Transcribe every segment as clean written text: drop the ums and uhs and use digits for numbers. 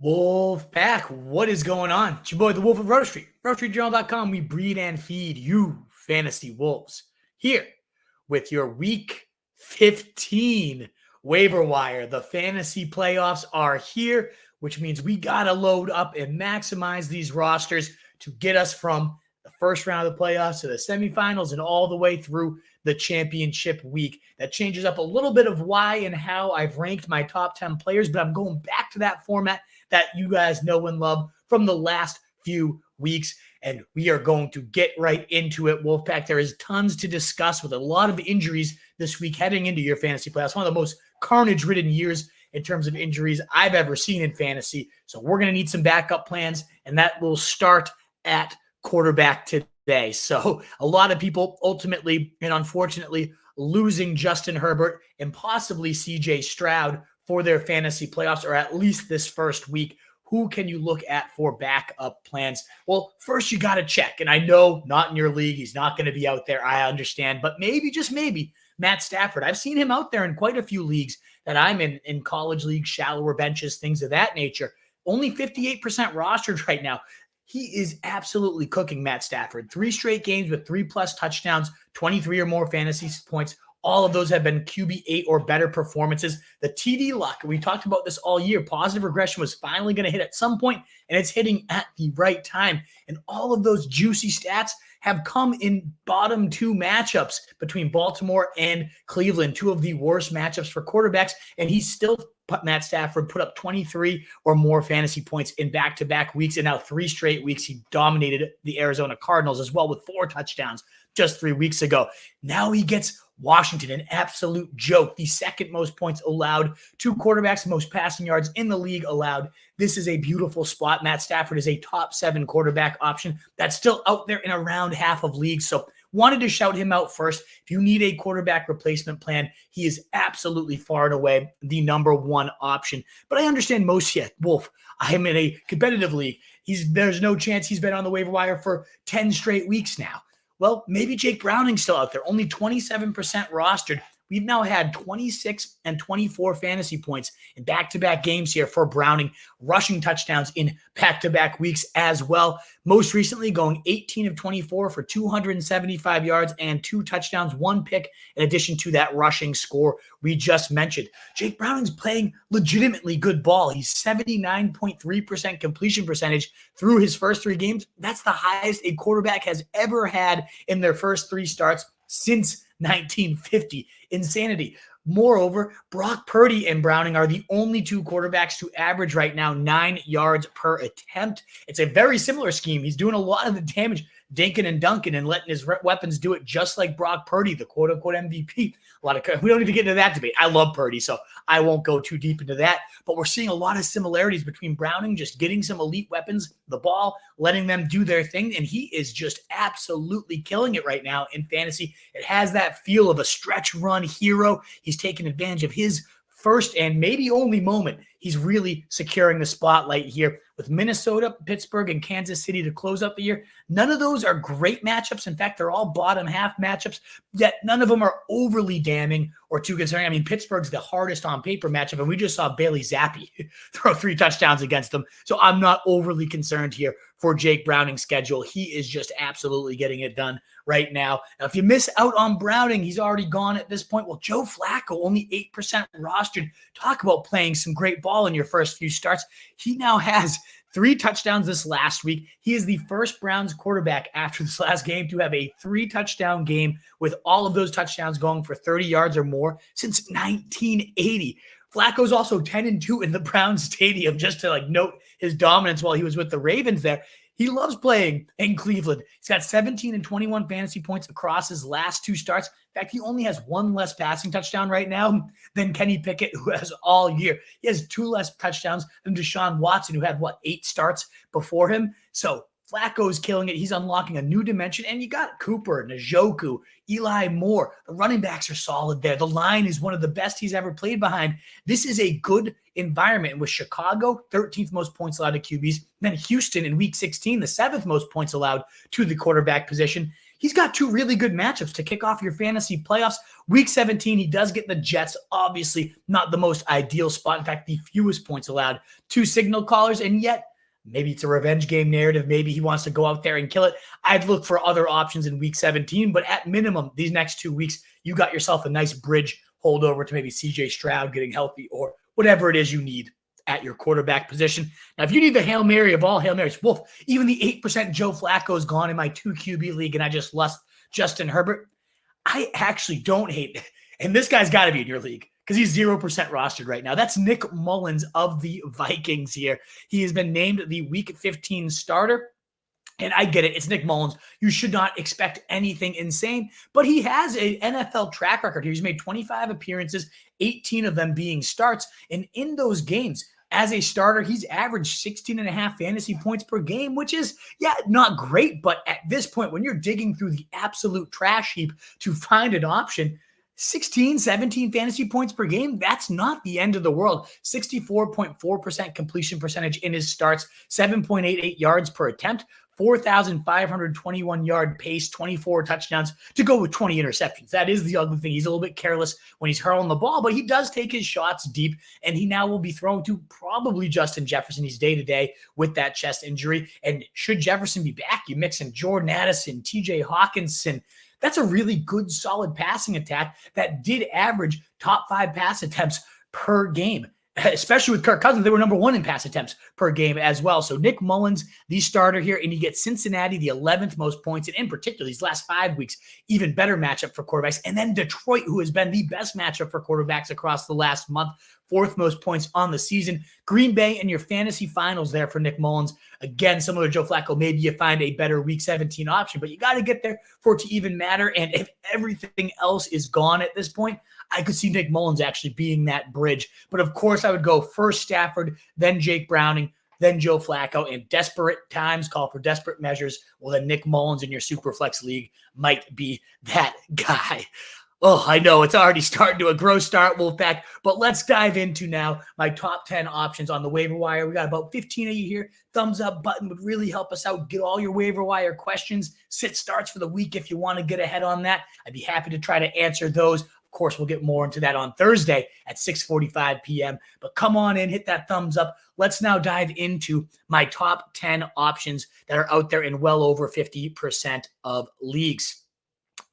Wolf Pack, what is going on? It's your boy, the Wolf of Roto Street. RotoStreetJournal.com. We breed and feed you fantasy wolves. Here with your week 15 waiver wire. The fantasy playoffs are here, which means we got to load up and maximize these rosters to get us from the first round of the playoffs to the semifinals and all the way through the championship week. That changes up a little bit of why and how I've ranked my top 10 players, but I'm going back to that format that you guys know and love from the last few weeks. And we are going to get right into it, Wolfpack. There is tons to discuss with a lot of injuries this week heading into your fantasy playoffs. One of the most carnage-ridden years in terms of injuries I've ever seen in fantasy. So we're going to need some backup plans, and that will start at quarterback today. So a lot of people ultimately and unfortunately losing Justin Herbert and possibly CJ Stroud for their fantasy playoffs, or at least this first week. Who can you look at for backup plans? Well, first you got to check. And I know not in your league, he's not going to be out there. I understand. But maybe, just maybe, Matt Stafford. I've seen him out there in quite a few leagues that I'm in college leagues, shallower benches, things of that nature. Only 58% rostered right now. He is absolutely cooking, Matt Stafford. 3 straight games with 3+ touchdowns, 23 or more fantasy points. All of those have been QB8 or better performances. The TD luck, we talked about this all year. Positive regression was finally going to hit at some point, and it's hitting at the right time. And all of those juicy stats have come in bottom 2 matchups between Baltimore and Cleveland, 2 of the worst matchups for quarterbacks. And he's still, Matt Stafford, put up 23 or more fantasy points in back-to-back weeks. And now 3 straight weeks, he dominated the Arizona Cardinals as well with 4 touchdowns just 3 weeks ago. Now he gets Washington, an absolute joke. The second most points allowed to quarterbacks, most passing yards in the league allowed. This is a beautiful spot. Matt Stafford is a top 7 quarterback option that's still out there in around half of leagues. So wanted to shout him out first. If you need a quarterback replacement plan, he is absolutely far and away the number 1 option. But I understand most yet. Wolf, I'm in a competitive league. There's no chance he's been on the waiver wire for 10 straight weeks now. Well, maybe Jake Browning's still out there, only 27% rostered. We've now had 26 and 24 fantasy points in back-to-back games here for Browning, rushing touchdowns in back-to-back weeks as well. Most recently going 18 of 24 for 275 yards and 2 touchdowns, 1 pick, in addition to that rushing score we just mentioned. Jake Browning's playing legitimately good ball. He's 79.3% completion percentage through his first 3 games. That's the highest a quarterback has ever had in their first 3 starts since 1950. Insanity. Moreover, Brock Purdy and Browning are the only 2 quarterbacks to average right now 9 yards per attempt. It's a very similar scheme. He's doing a lot of the damage, dinking and dunking, and letting his weapons do it just like Brock Purdy, the quote-unquote MVP. We don't need to get into that debate. I love Purdy, so I won't go too deep into that. But we're seeing a lot of similarities between Browning just getting some elite weapons, the ball, letting them do their thing, and he is just absolutely killing it right now in fantasy. It has that feel of a stretch run hero. He's taking advantage of his first and maybe only moment. He's really securing the spotlight here with Minnesota, Pittsburgh, and Kansas City to close out the year. None of those are great matchups. In fact, they're all bottom half matchups, yet none of them are overly damning or too concerning. I mean, Pittsburgh's the hardest on paper matchup, and we just saw Bailey Zappi throw 3 touchdowns against them. So I'm not overly concerned here for Jake Browning's schedule. He is just absolutely getting it done right now. Now, if you miss out on Browning, he's already gone at this point. Well, Joe Flacco, only 8% rostered. Talk about playing some great ball in your first few starts. He now has 3 touchdowns this last week. He is the first Browns quarterback after this last game to have a 3-touchdown game, with all of those touchdowns going for 30 yards or more since 1980. Flacco's also 10-2 in the Browns stadium, just to note his dominance while he was with the Ravens there. He loves playing in Cleveland. He's got 17 and 21 fantasy points across his last 2 starts. In fact, he only has 1 less passing touchdown right now than Kenny Pickett, who has all year. He has 2 less touchdowns than Deshaun Watson, who had, 8 starts before him. So Flacco's killing it. He's unlocking a new dimension. And you got Cooper, Njoku, Eli Moore. The running backs are solid there. The line is one of the best he's ever played behind. This is a good environment. With Chicago, 13th most points allowed to QBs. Then Houston in week 16, the 7th most points allowed to the quarterback position. he's got two really good matchups to kick off your fantasy playoffs. Week 17, he does get the Jets, obviously not the most ideal spot. In fact, the fewest points allowed to signal callers, and yet maybe it's a revenge game narrative. Maybe he wants to go out there and kill it. I'd look for other options in week 17, but at minimum, these next 2 weeks, you got yourself a nice bridge holdover to maybe CJ Stroud getting healthy or whatever it is you need at your quarterback position. Now, if you need the Hail Mary of all Hail Marys, Wolf, even the 8% Joe Flacco is gone in my 2 QB league, and I just lost Justin Herbert. I actually don't hate it. And this guy's got to be in your league because he's 0% rostered right now. That's Nick Mullins of the Vikings here. He has been named the Week 15 starter. And I get it. It's Nick Mullins. You should not expect anything insane, but he has an NFL track record here. He's made 25 appearances, 18 of them being starts. And in those games, as a starter, he's averaged 16.5 fantasy points per game, which is, not great. But at this point, when you're digging through the absolute trash heap to find an option, 16, 17 fantasy points per game, that's not the end of the world. 64.4% completion percentage in his starts, 7.88 yards per attempt, 4,521 yard pace, 24 touchdowns to go with 20 interceptions. That is the ugly thing. He's a little bit careless when he's hurling the ball, but he does take his shots deep, and he now will be thrown to probably Justin Jefferson. He's day-to-day with that chest injury, and should Jefferson be back, you mix in Jordan Addison, TJ Hawkinson. That's a really good, solid passing attack that did average top 5 pass attempts per game. Especially with Kirk Cousins, they were number 1 in pass attempts per game as well. So Nick Mullins, the starter here, and you get Cincinnati, the 11th most points, and in particular, these last 5 weeks, even better matchup for quarterbacks. And then Detroit, who has been the best matchup for quarterbacks across the last month, 4th most points on the season. Green Bay in your fantasy finals there for Nick Mullins. Again, similar to Joe Flacco, maybe you find a better week 17 option, but you got to get there for it to even matter. And if everything else is gone at this point, I could see Nick Mullins actually being that bridge. But of course, I would go first Stafford, then Jake Browning, then Joe Flacco. In desperate times, call for desperate measures. Well, then Nick Mullins in your Superflex league might be that guy. Oh, I know it's already starting to a gross start, Wolfpack, but let's dive into now my top 10 options on the waiver wire. We got about 15 of you here. Thumbs up button would really help us out. Get all your waiver wire questions, sit starts for the week if you want to get ahead on that. I'd be happy to try to answer those. Of course, we'll get more into that on Thursday at 6:45 p.m. But come on in, hit that thumbs up. Let's now dive into my top 10 options that are out there in well over 50% of leagues.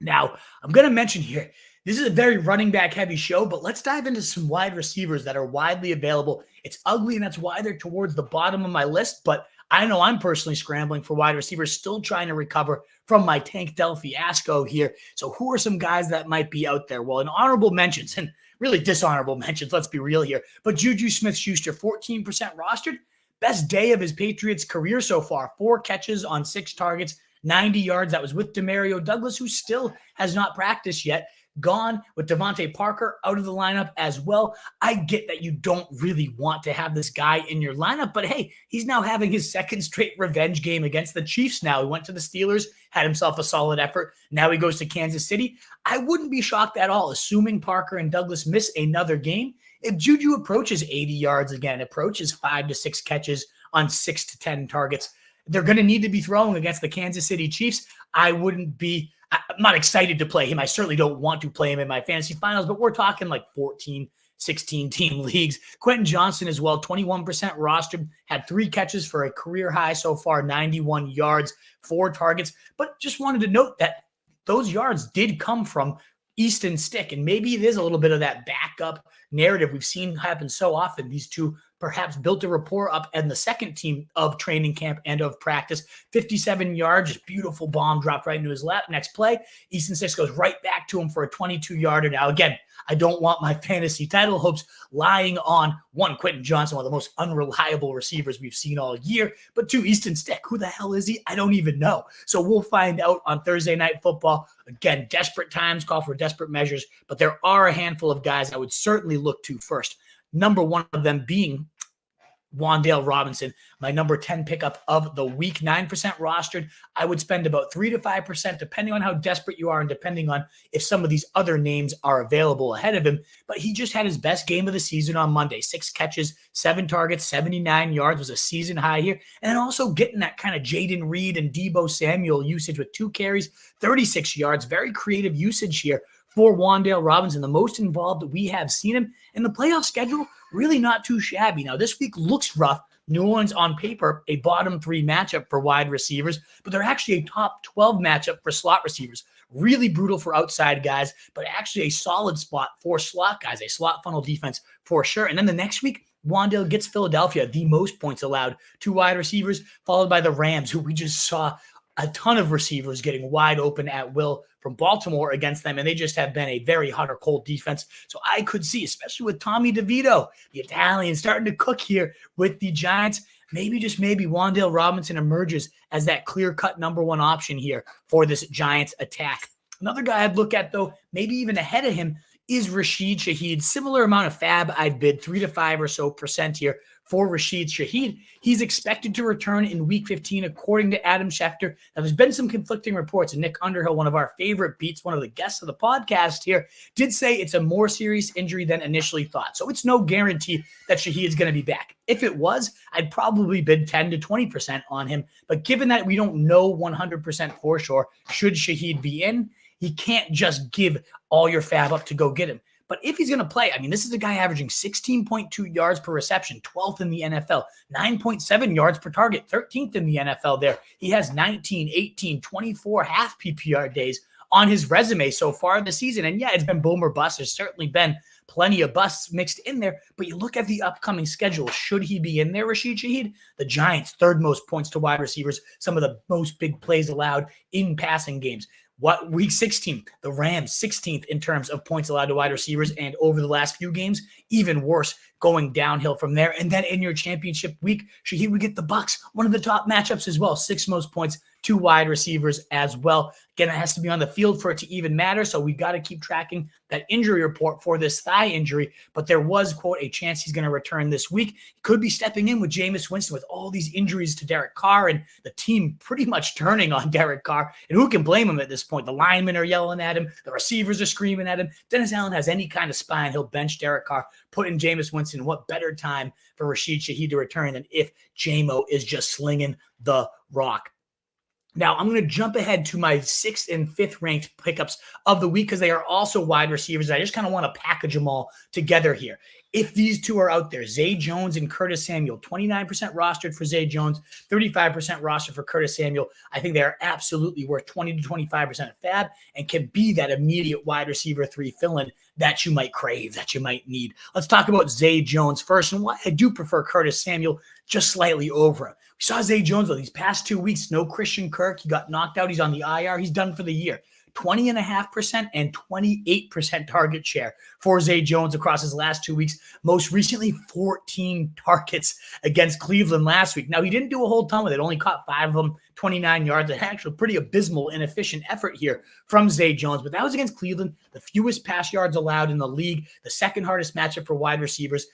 Now, I'm going to mention here, this is a very running back heavy show, but let's dive into some wide receivers that are widely available. It's ugly, and that's why they're towards the bottom of my list, but I know I'm personally scrambling for wide receivers, still trying to recover from my Tank Dell fiasco here. So who are some guys that might be out there? Well, in honorable mentions, and really dishonorable mentions, let's be real here, but Juju Smith-Schuster, 14% rostered, best day of his Patriots career so far, 4 catches on 6 targets, 90 yards. That was with Demario Douglas, who still has not practiced yet. Gone with Devontae Parker out of the lineup as well. I get that you don't really want to have this guy in your lineup, but hey, he's now having his second straight revenge game against the Chiefs now. He went to the Steelers, had himself a solid effort. Now he goes to Kansas City. I wouldn't be shocked at all, assuming Parker and Douglas miss another game, if Juju approaches 80 yards again, approaches 5 to 6 catches on 6 to 10 targets. They're going to need to be throwing against the Kansas City Chiefs. I'm not excited to play him. I certainly don't want to play him in my fantasy finals, but we're talking like 14, 16 team leagues. Quentin Johnson as well, 21% rostered, had 3 catches for a career high so far, 91 yards, 4 targets. But just wanted to note that those yards did come from Easton Stick, and maybe it is a little bit of that backup narrative we've seen happen so often. These two perhaps built a rapport up in the second team of training camp and of practice. 57 yards, just beautiful bomb dropped right into his lap. Next play, Easton Stick goes right back to him for a 22-yarder. Now, again, I don't want my fantasy title hopes lying on, 1, Quentin Johnson, one of the most unreliable receivers we've seen all year, but 2, Easton Stick. Who the hell is he? I don't even know. So we'll find out on Thursday Night Football. Again, desperate times call for desperate measures, but there are a handful of guys I would certainly look to first. Number one of them being Wan'Dale Robinson, my number 10 pickup of the week, 9% rostered. I would spend about 3 to 5%, depending on how desperate you are and depending on if some of these other names are available ahead of him. But he just had his best game of the season on Monday. 6 catches, 7 targets, 79 yards was a season high here. And then also getting that kind of Jaden Reed and Deebo Samuel usage with 2 carries, 36 yards. Very creative usage here for Wan'Dale Robinson, the most involved that we have seen him. In the playoff schedule, really not too shabby. Now, this week looks rough. New Orleans on paper, a bottom 3 matchup for wide receivers, but they're actually a top 12 matchup for slot receivers. Really brutal for outside guys, but actually a solid spot for slot guys, a slot funnel defense for sure. And then the next week, Wan'Dale gets Philadelphia, the most points allowed to wide receivers, followed by the Rams, who we just saw a ton of receivers getting wide open at will from Baltimore against them, and they just have been a very hot or cold defense. So I could see, especially with Tommy DeVito, the Italian, starting to cook here with the Giants, maybe Wan'Dale Robinson emerges as that clear-cut number 1 option here for this Giants attack. Another guy I'd look at, though, maybe even ahead of him, is Rashid Shaheed. Similar amount of FAAB I'd bid, 3 to 5 or so % here for Rashid Shaheed. He's expected to return in week 15, according to Adam Schefter. Now, there's been some conflicting reports, and Nick Underhill, one of our favorite beats, one of the guests of the podcast here, did say it's a more serious injury than initially thought. So it's no guarantee that Shaheed's going to be back. If it was, I'd probably bid 10 to 20% on him. But given that we don't know 100% for sure, should Shaheed be in, he can't just give all your FAAB up to go get him. But if he's going to play, I mean, this is a guy averaging 16.2 yards per reception, 12th in the NFL, 9.7 yards per target, 13th in the NFL there. He has 19, 18, 24 half PPR days on his resume so far this season. And yeah, it's been boom or bust. There's certainly been plenty of busts mixed in there. But you look at the upcoming schedule. Should he be in there, Rashid Shaheed? The Giants, 3rd most points to wide receivers, some of the most big plays allowed in passing games. What week 16, the Rams 16th in terms of points allowed to wide receivers, and over the last few games, even worse, going downhill from there. And then in your championship week, Shaheed would get the Bucs, one of the top matchups as well, 6th most points to wide receivers as well. Again, it has to be on the field for it to even matter, so we got to keep tracking that injury report for this thigh injury, but there was, quote, a chance he's going to return this week. He could be stepping in with Jameis Winston with all these injuries to Derek Carr and the team pretty much turning on Derek Carr, and who can blame him at this point? The linemen are yelling at him. The receivers are screaming at him. Dennis Allen has any kind of spine, he'll bench Derek Carr, put in Jameis Winston. What better time for Rashid Shaheed to return than if JMO is just slinging the rock? Now, I'm going to jump ahead to my 6th and 5th ranked pickups of the week because they are also wide receivers. I just kind of want to package them all together here. If these two are out there, Zay Jones and Curtis Samuel, 29% rostered for Zay Jones, 35% rostered for Curtis Samuel. I think they are absolutely worth 20 to 25% of FAAB and can be that immediate wide receiver 3 fill-in that you might crave, that you might need. Let's talk about Zay Jones first and why I do prefer Curtis Samuel just slightly over him. We saw Zay Jones, though, these past 2 weeks, no Christian Kirk. He got knocked out. He's on the IR. He's done for the year. 20.5% and 28% target share for Zay Jones across his last 2 weeks. Most recently, 14 targets against Cleveland last week. Now, he didn't do a whole ton with it. Only caught 5 of them, 29 yards. An actually pretty abysmal, inefficient effort here from Zay Jones. But that was against Cleveland, the fewest pass yards allowed in the league, the 2nd hardest matchup for wide receivers.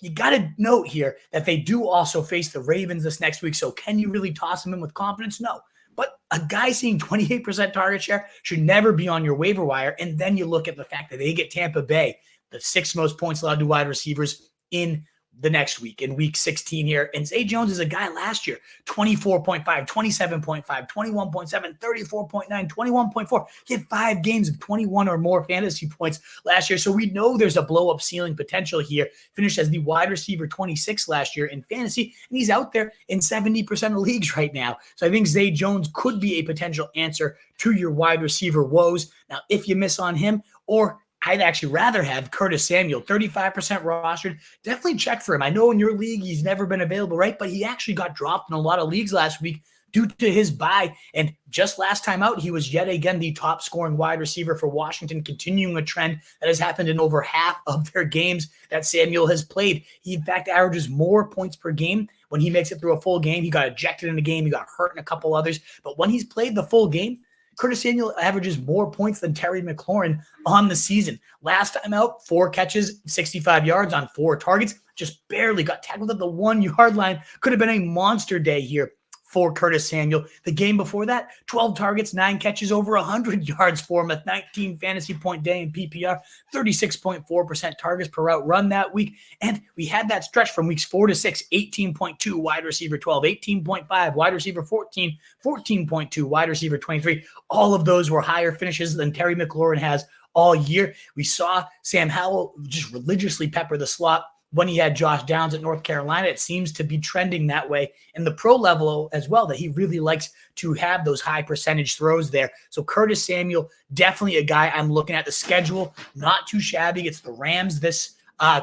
You got to note here that they do also face the Ravens this next week. So can you really toss them in with confidence? No. But a guy seeing 28% target share should never be on your waiver wire. And then you look at the fact that they get Tampa Bay, the 6th most points allowed to wide receivers in the next week, in week 16 here. And Zay Jones is a guy last year, 24.5, 27.5, 21.7, 34.9, 21.4. He had 5 games of 21 or more fantasy points last year. So we know there's a blow-up ceiling potential here. Finished as the wide receiver 26 last year in fantasy, and he's out there in 70% of leagues right now. So I think Zay Jones could be a potential answer to your wide receiver woes. Now, if you miss on him, or I'd actually rather have Curtis Samuel, 35% rostered. Definitely check for him. I know in your league he's never been available, right? But he actually got dropped in a lot of leagues last week due to his bye. And just last time out, he was yet again the top scoring wide receiver for Washington, continuing a trend that has happened in over half of their games that Samuel has played. He, in fact, averages more points per game when he makes it through a full game. He got ejected in a game. He got hurt in a couple others. But when he's played the full game, Curtis Samuel averages more points than Terry McLaurin on the season. Last time out, 4 catches, 65 yards on 4 targets. just barely got tackled at the 1 yard line. Could have been a monster day here for Curtis Samuel. The game before that, 12 targets, 9 catches, over 100 yards for him, a 19 fantasy point day in PPR, 36.4% targets per route run that week. And we had that stretch from weeks 4 to 6, 18.2, wide receiver 12, 18.5, wide receiver 14, 14.2, wide receiver 23. All of those were higher finishes than Terry McLaurin has all year. We saw Sam Howell just religiously pepper the slot when he had Josh Downs at North Carolina. It seems to be trending that way in the pro level as well, that he really likes to have those high percentage throws there. So Curtis Samuel, definitely a guy I'm looking at. The schedule, not too shabby. It's the Rams this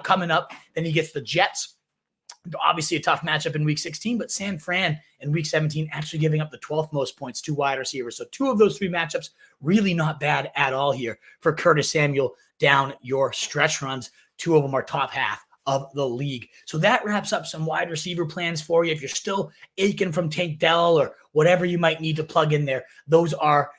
coming up. Then he gets the Jets. Obviously a tough matchup in week 16, but San Fran in week 17 actually giving up the 12th most points to wide receivers. So 2 of those 3 matchups, really not bad at all here for Curtis Samuel down your stretch runs. 2 of them are top half of the league. So that wraps up some wide receiver plans for you. If you're still aching from Tank Dell or whatever you might need to plug in there, those are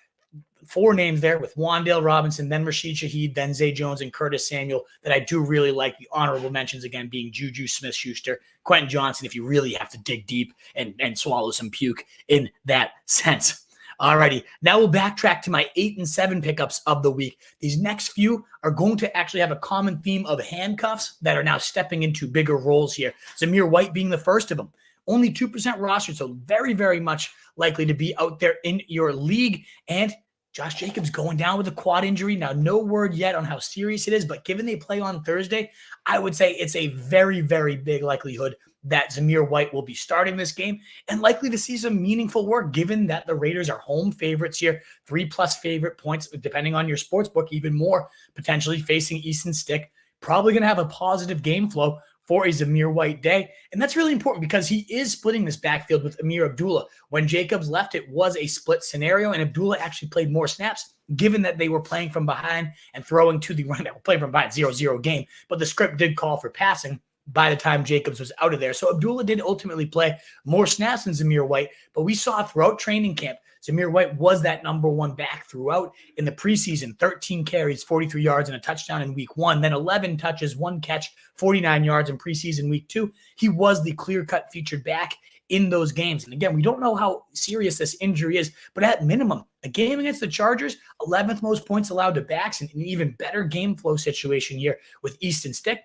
4 names there with Wan'Dale Robinson, then Rashid Shaheed, then Zay Jones, and Curtis Samuel that I do really like. The honorable mentions, again, being Juju Smith-Schuster, Quentin Johnson, if you really have to dig deep and swallow some puke in that sense. Alrighty, now we'll backtrack to my 8 and 7 pickups of the week. These next few are going to actually have a common theme of handcuffs that are now stepping into bigger roles here. Zamir White being the first of them. Only 2% roster, so very, very much likely to be out there in your league. And Josh Jacobs going down with a quad injury. Now, no word yet on how serious it is, but given they play on Thursday, I would say it's a very, very big likelihood that Zamir White will be starting this game and likely to see some meaningful work, given that the Raiders are home favorites here, 3+ favorite points, depending on your sports book, even more potentially facing Easton Stick. Probably going to have a positive game flow for a Zamir White day. And that's really important because he is splitting this backfield with Amir Abdullah. When Jacobs left, it was a split scenario, and Abdullah actually played more snaps, given that they were playing from behind and throwing to the run. They were playing from behind, 0-0 game, but the script did call for passing by the time Jacobs was out of there. So Abdullah did ultimately play more snaps than Zamir White, but we saw throughout training camp, Zamir White was that number 1 back throughout. In the preseason, 13 carries, 43 yards, and a touchdown in week 1, then 11 touches, 1 catch, 49 yards in preseason week 2. He was the clear-cut featured back in those games. And again, we don't know how serious this injury is, but at minimum, a game against the Chargers, 11th most points allowed to backs, and an even better game flow situation here with Easton Stick.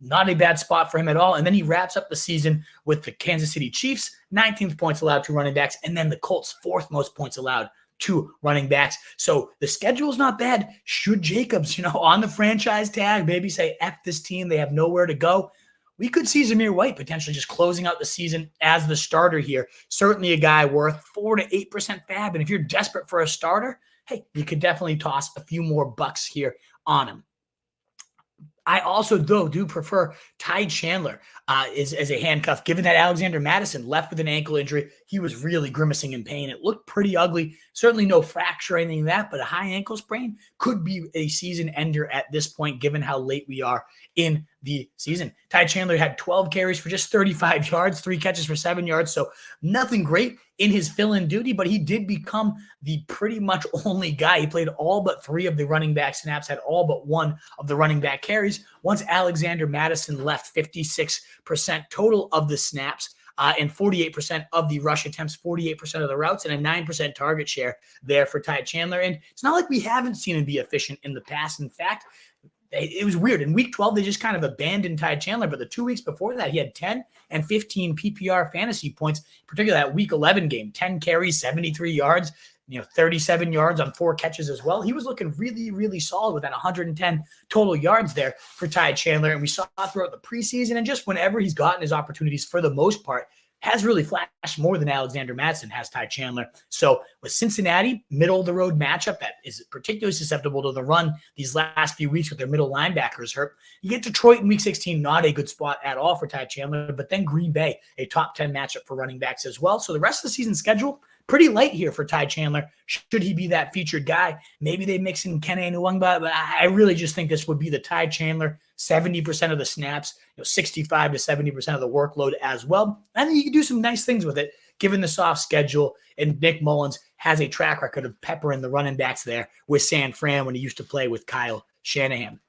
Not a bad spot for him at all. And then he wraps up the season with the Kansas City Chiefs, 19th points allowed to running backs, and then the Colts, 4th most points allowed to running backs. So the schedule's not bad. Should Jacobs, on the franchise tag, maybe say, F this team, they have nowhere to go, we could see Zamir White potentially just closing out the season as the starter here. Certainly a guy worth 4 to 8% FAAB. And if you're desperate for a starter, hey, you could definitely toss a few more bucks here on him. I also, though, do prefer Ty Chandler as a handcuff, given that Alexander Mattison left with an ankle injury. He was really grimacing in pain. It looked pretty ugly. Certainly no fracture or anything like that, but a high ankle sprain could be a season ender at this point, given how late we are in the season. Ty Chandler had 12 carries for just 35 yards, 3 catches for 7 yards, so nothing great in his fill-in duty, but he did become the pretty much only guy. He played all but 3 of the running back snaps, had all but 1 of the running back carries. Once Alexander Mattison left, 56% total of the snaps, and 48% of the rush attempts, 48% of the routes, and a 9% target share there for Ty Chandler. And it's not like we haven't seen him be efficient in the past. In fact, it was weird. In week 12, they just kind of abandoned Ty Chandler, but the 2 weeks before that, he had 10 and 15 PPR fantasy points, particularly that week 11 game, 10 carries, 73 yards, 37 yards on 4 catches as well. He was looking really, really solid with that 110 total yards there for Ty Chandler. And we saw throughout the preseason and just whenever he's gotten his opportunities for the most part, has really flashed more than Alexander Mattison has Ty Chandler. So with Cincinnati, middle-of-the-road matchup that is particularly susceptible to the run these last few weeks with their middle linebackers hurt. You get Detroit in week 16, not a good spot at all for Ty Chandler, but then Green Bay, a top 10 matchup for running backs as well. So the rest of the season schedule, pretty light here for Ty Chandler. Should he be that featured guy? Maybe they mix in Kene Nwangba, but I really just think this would be the Ty Chandler, 70% of the snaps, 65 to 70% of the workload as well. And then you can do some nice things with it, given the soft schedule. And Nick Mullins has a track record of peppering the running backs there with San Fran when he used to play with Kyle Shanahan.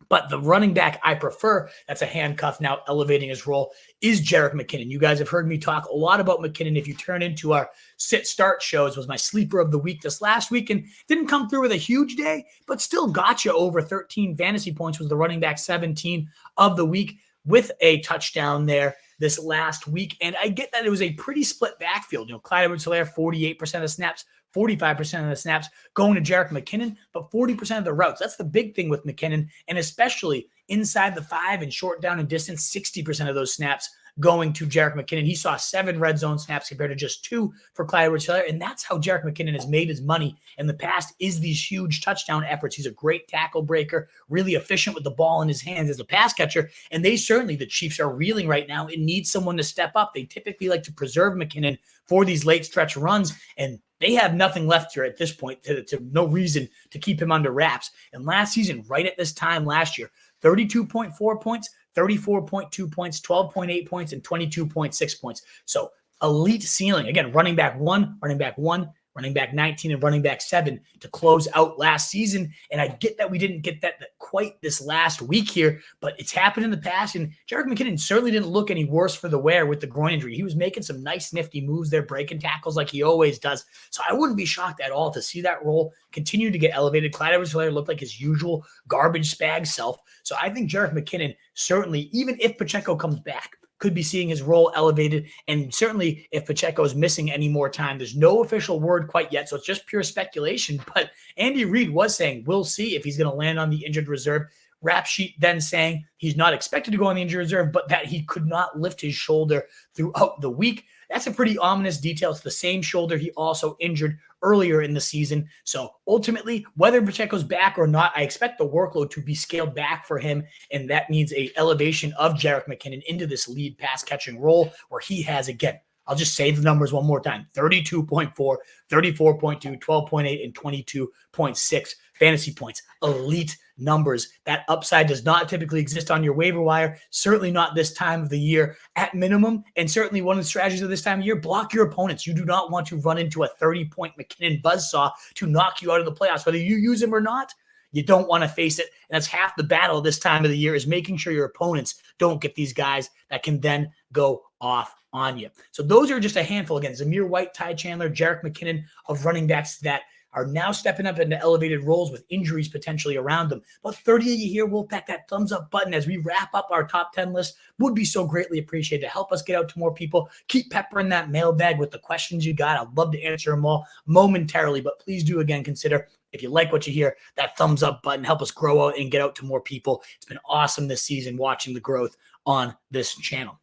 But the running back I prefer, that's a handcuff now elevating his role, is Jerick McKinnon. You guys have heard me talk a lot about McKinnon. If you turn into our sit-start shows, was my sleeper of the week this last week and didn't come through with a huge day, but still got you over 13 fantasy points, was the running back 17 of the week with a touchdown there this last week. And I get that it was a pretty split backfield. Clyde Edwards-Helaire, 48% of snaps, 45% of the snaps going to Jerick McKinnon, but 40% of the routes. That's the big thing with McKinnon, and especially inside the 5 and short down and distance, 60% of those snaps going to Jerick McKinnon. He saw 7 red zone snaps compared to just 2 for Clyde Edwards-Helaire, and that's how Jerick McKinnon has made his money in the past, is these huge touchdown efforts. He's a great tackle breaker, really efficient with the ball in his hands as a pass catcher, and the Chiefs are reeling right now and need someone to step up. They typically like to preserve McKinnon for these late stretch runs, and they have nothing left here at this point, to no reason to keep him under wraps. And last season, right at this time last year, 32.4 points, 34.2 points, 12.8 points, and 22.6 points. So elite ceiling. Again, running back 19, and running back 7 to close out last season. And I get that we didn't get that quite this last week here, but it's happened in the past. And Jerick McKinnon certainly didn't look any worse for the wear with the groin injury. He was making some nice, nifty moves there, breaking tackles like he always does. So I wouldn't be shocked at all to see that role continue to get elevated. Clyde Edwards-Helaire looked like his usual garbage spag self. So I think Jerick McKinnon certainly, even if Pacheco comes back, could be seeing his role elevated. And certainly if Pacheco is missing any more time, there's no official word quite yet, so it's just pure speculation. But Andy Reid was saying we'll see if he's going to land on the injured reserve. Rap sheet then saying he's not expected to go on the injured reserve, but that he could not lift his shoulder throughout the week. That's a pretty ominous detail. It's the same shoulder he also injured earlier in the season. So ultimately, whether Pacheco's back or not, I expect the workload to be scaled back for him, and that means a elevation of Jerick McKinnon into this lead pass catching role where he has, again, I'll just say the numbers one more time: 32.4, 34.2, 12.8, and 22.6 fantasy points. Elite numbers. That upside does not typically exist on your waiver wire, certainly not this time of the year at minimum. And certainly one of the strategies of this time of year, block your opponents. You do not want to run into a 30-point McKinnon buzzsaw to knock you out of the playoffs. Whether you use him or not, you don't want to face it. And that's half the battle this time of the year, is making sure your opponents don't get these guys that can then go off on you. So those are just a handful. Again, Zamir White, Ty Chandler, Jerick McKinnon of running backs that are now stepping up into elevated roles with injuries potentially around them. But 30 of you here, Wolfpack, that thumbs up button as we wrap up our top 10 list would be so greatly appreciated to help us get out to more people. Keep peppering that mailbag with the questions you got. I'd love to answer them all momentarily, but please do again consider, if you like what you hear, that thumbs up button. Help us grow out and get out to more people. It's been awesome this season watching the growth on this channel.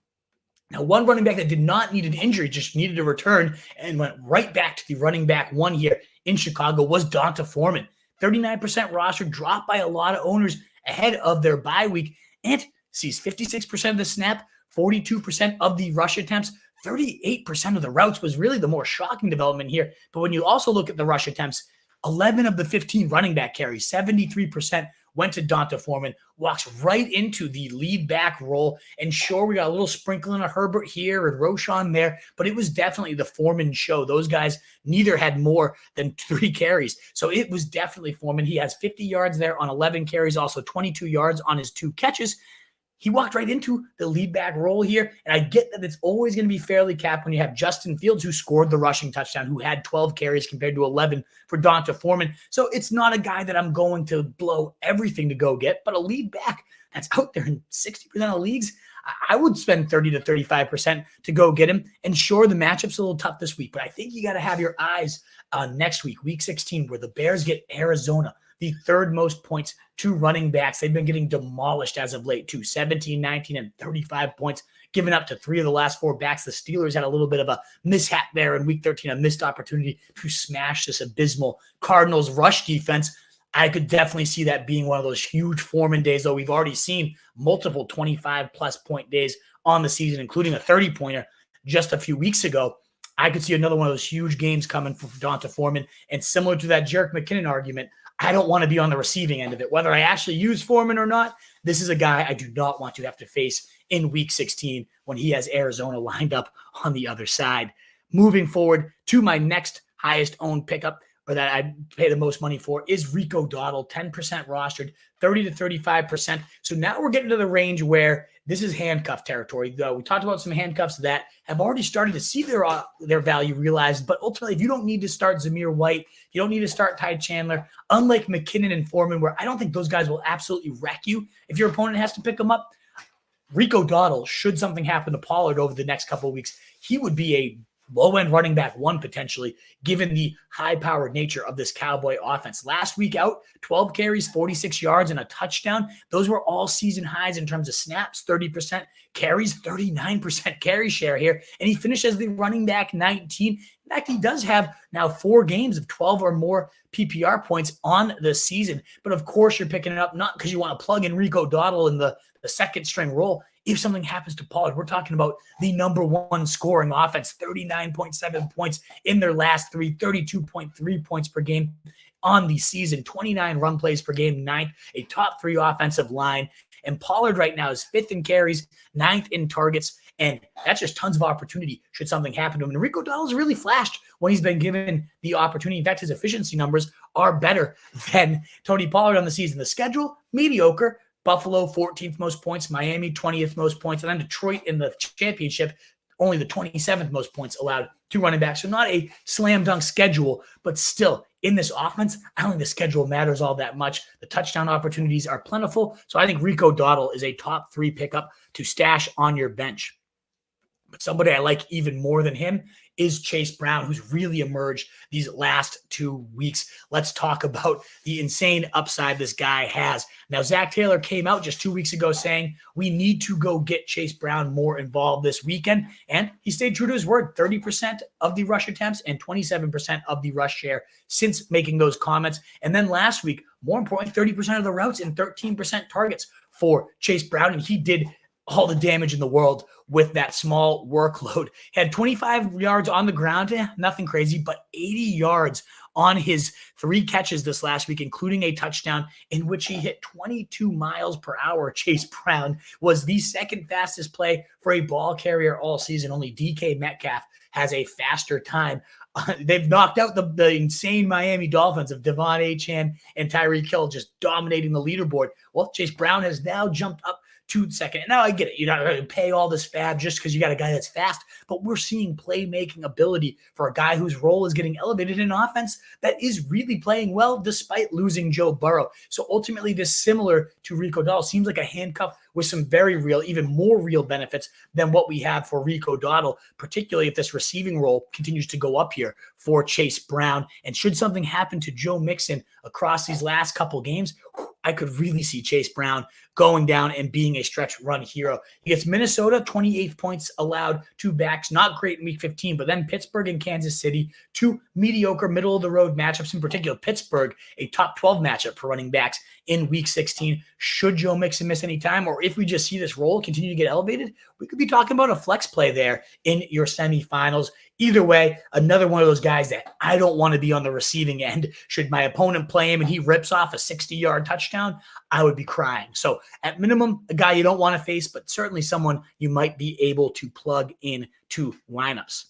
Now, one running back that did not need an injury, just needed a return and went right back to the running back 1 here in Chicago, was D'Onta Foreman. 39% roster, dropped by a lot of owners ahead of their bye week, and sees 56% of the snap, 42% of the rush attempts, 38% of the routes was really the more shocking development here. But when you also look at the rush attempts, 11 of the 15 running back carries, 73% went to D'Onta Foreman, walks right into the lead back role. And sure, we got a little sprinkling of Herbert here and Roschon there, but it was definitely the Foreman show. Those guys neither had more than 3 carries. So it was definitely Foreman. He has 50 yards there on 11 carries, also 22 yards on his 2 catches. He walked right into the lead back role here. And I get that it's always going to be fairly capped when you have Justin Fields, who scored the rushing touchdown, who had 12 carries compared to 11 for D'Onta Foreman. So it's not a guy that I'm going to blow everything to go get, but a lead back that's out there in 60% of leagues, I would spend 30 to 35% to go get him. And sure, the matchup's a little tough this week, but I think you got to have your eyes on next week, week 16, where the Bears get Arizona, the 3rd most points to running backs. They've been getting demolished as of late, too. 17, 19, and 35 points given up to 3 of the last 4 backs. The Steelers had a little bit of a mishap there in week 13, a missed opportunity to smash this abysmal Cardinals rush defense. I could definitely see that being one of those huge Foreman days, though we've already seen multiple 25-plus point days on the season, including a 30-pointer just a few weeks ago. I could see another one of those huge games coming from D'Onta Foreman. And similar to that Jerick McKinnon argument, I don't want to be on the receiving end of it. Whether I actually use Foreman or not, this is a guy I do not want to have to face in week 16 when he has Arizona lined up on the other side. Moving forward to my next highest owned pickup, or that I'd pay the most money for is Rico Dowdle, 10% rostered, 30 to 35%. So now we're getting to the range where this is handcuff territory. Though we talked about some handcuffs that have already started to see their value realized, but ultimately, if you don't need to start Zamir White, you don't need to start Ty Chandler, unlike McKinnon and Foreman, where I don't think those guys will absolutely wreck you if your opponent has to pick them up. Rico Dowdle, should something happen to Pollard over the next couple of weeks, he would be a low-end running back one potentially, given the high-powered nature of this Cowboy offense. Last week out, 12 carries, 46 yards, and a touchdown. Those were all season highs in terms of snaps, 30% carries, 39% carry share here. And he finished as the running back 19. In fact, he does have now 4 games of 12 or more PPR points on the season. But of course, you're picking it up not because you want to plug in Rico Dowdle in the second string role. If something happens to Pollard, we're talking about the number one scoring offense, 39.7 points in their last 3, 32.3 points per game on the season, 29 run plays per game, 9th, a top 3 offensive line. And Pollard right now is 5th in carries, 9th in targets, and that's just tons of opportunity should something happen to him. And Rico Dowdle's really flashed when he's been given the opportunity. In fact, his efficiency numbers are better than Tony Pollard on the season. The schedule, mediocre. Buffalo, 14th most points. Miami, 20th most points. And then Detroit in the championship, only the 27th most points allowed to running backs. So not a slam dunk schedule, but still in this offense, I don't think the schedule matters all that much. The touchdown opportunities are plentiful. So I think Rico Dowdle is a top 3 pickup to stash on your bench. But somebody I like even more than him is Chase Brown, who's really emerged these last 2 weeks. Let's talk about the insane upside this guy has. Now, Zach Taylor came out just 2 weeks ago saying we need to go get Chase Brown more involved this weekend. And he stayed true to his word, 30% of the rush attempts and 27% of the rush share since making those comments. And then last week, more importantly, 30% of the routes and 13% targets for Chase Brown. And he did all the damage in the world with that small workload. Had 25 yards on the ground, nothing crazy, but 80 yards on his 3 catches this last week, including a touchdown in which he hit 22 miles per hour. Chase Brown was the second fastest play for a ball carrier all season. Only DK Metcalf has a faster time. They've knocked out the insane Miami Dolphins of Devon Achane and Tyreek Hill just dominating the leaderboard. Well, Chase Brown has now jumped up to second. Now I get it. You're not going to pay all this FAAB just because you got a guy that's fast, but we're seeing playmaking ability for a guy whose role is getting elevated in offense that is really playing well despite losing Joe Burrow. So ultimately, this similar to Rico Dowdle seems like a handcuff with some very real, even more real benefits than what we have for Rico Dowdle, particularly if this receiving role continues to go up here for Chase Brown. And should something happen to Joe Mixon across these last couple games, I could really see Chase Brown going down and being a stretch run hero. He gets Minnesota, 28 points allowed to backs. Not great in week 15, but then Pittsburgh and Kansas City, 2 mediocre middle-of-the-road matchups, in particular Pittsburgh, a top 12 matchup for running backs in week 16. Should Joe Mixon miss any time, or if we just see this role continue to get elevated, we could be talking about a flex play there in your semifinals. Either way, another one of those guys that I don't want to be on the receiving end. Should my opponent play him and he rips off a 60-yard touchdown, I would be crying. So at minimum, a guy you don't want to face, but certainly someone you might be able to plug in to lineups.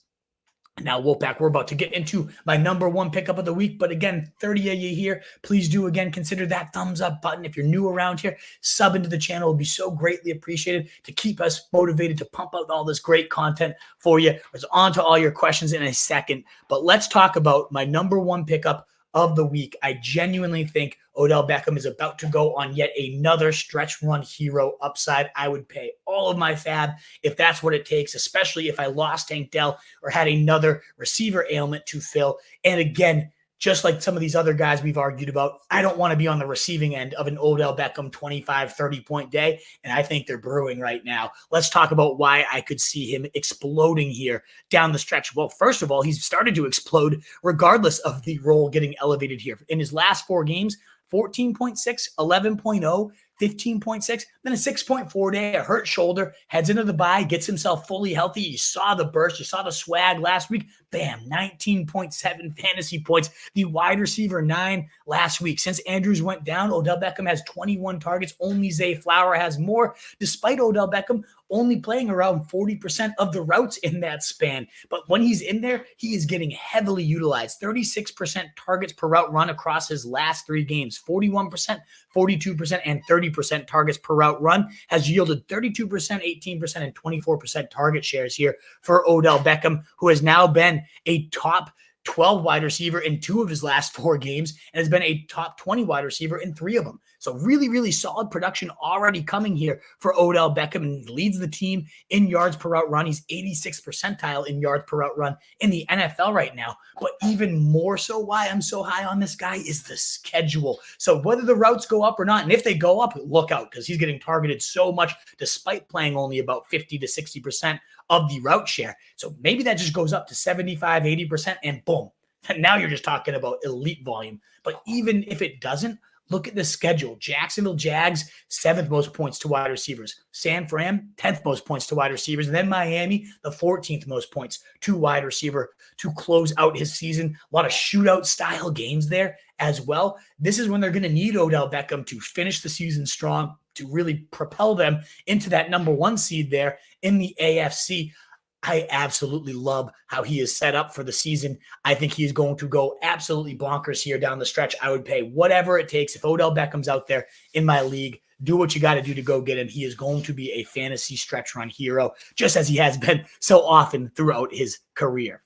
Now, Wolfpack, we're about to get into my number 1 pickup of the week. But again, 30 of you here, please do again consider that thumbs up button. If you're new around here, sub into the channel. It would be so greatly appreciated to keep us motivated to pump out all this great content for you. It's on to all your questions in a second. But let's talk about my number 1 pickup of the week. I genuinely think Odell Beckham is about to go on yet another stretch run hero upside. I would pay all of my FAAB if that's what it takes, especially if I lost Tank Dell or had another receiver ailment to fill. And again, just like some of these other guys we've argued about, I don't want to be on the receiving end of an Odell Beckham 25, 30-point day, and I think they're brewing right now. Let's talk about why I could see him exploding here down the stretch. Well, first of all, he's started to explode regardless of the role getting elevated here. In his last 4 games, 14.6, 11.0, 15.6, then a 6.4 day, a hurt shoulder, heads into the bye, gets himself fully healthy. You saw the burst. You saw the swag last week. Bam, 19.7 fantasy points. The wide receiver 9 last week. Since Andrews went down, Odell Beckham has 21 targets. Only Zay Flower has more. Despite Odell Beckham only playing around 40% of the routes in that span. But when he's in there, he is getting heavily utilized. 36% targets per route run across his last 3 games. 41%, 42%, and 30% targets per route run has yielded 32%, 18%, and 24% target shares here for Odell Beckham, who has now been a top 12 wide receiver in 2 of his last 4 games and has been a top 20 wide receiver in 3 of them. So really, really solid production already coming here for Odell Beckham, and he leads the team in yards per route run. He's 86th percentile in yards per route run in the NFL right now. But even more so why I'm so high on this guy is the schedule. So whether the routes go up or not, and if they go up, look out, because he's getting targeted so much despite playing only about 50 to 60% of the route share. So maybe that just goes up to 75, 80%, and boom. Now you're just talking about elite volume. But even if it doesn't, look at the schedule. Jacksonville Jags, 7th most points to wide receivers. San Fran, 10th most points to wide receivers. And then Miami, the 14th most points to wide receiver to close out his season. A lot of shootout style games there as well. This is when they're going to need Odell Beckham to finish the season strong, to really propel them into that number 1 seed there in the AFC. I absolutely love how he is set up for the season. I think he is going to go absolutely bonkers here down the stretch. I would pay whatever it takes. If Odell Beckham's out there in my league, do what you got to do to go get him. He is going to be a fantasy stretch run hero, just as he has been so often throughout his career.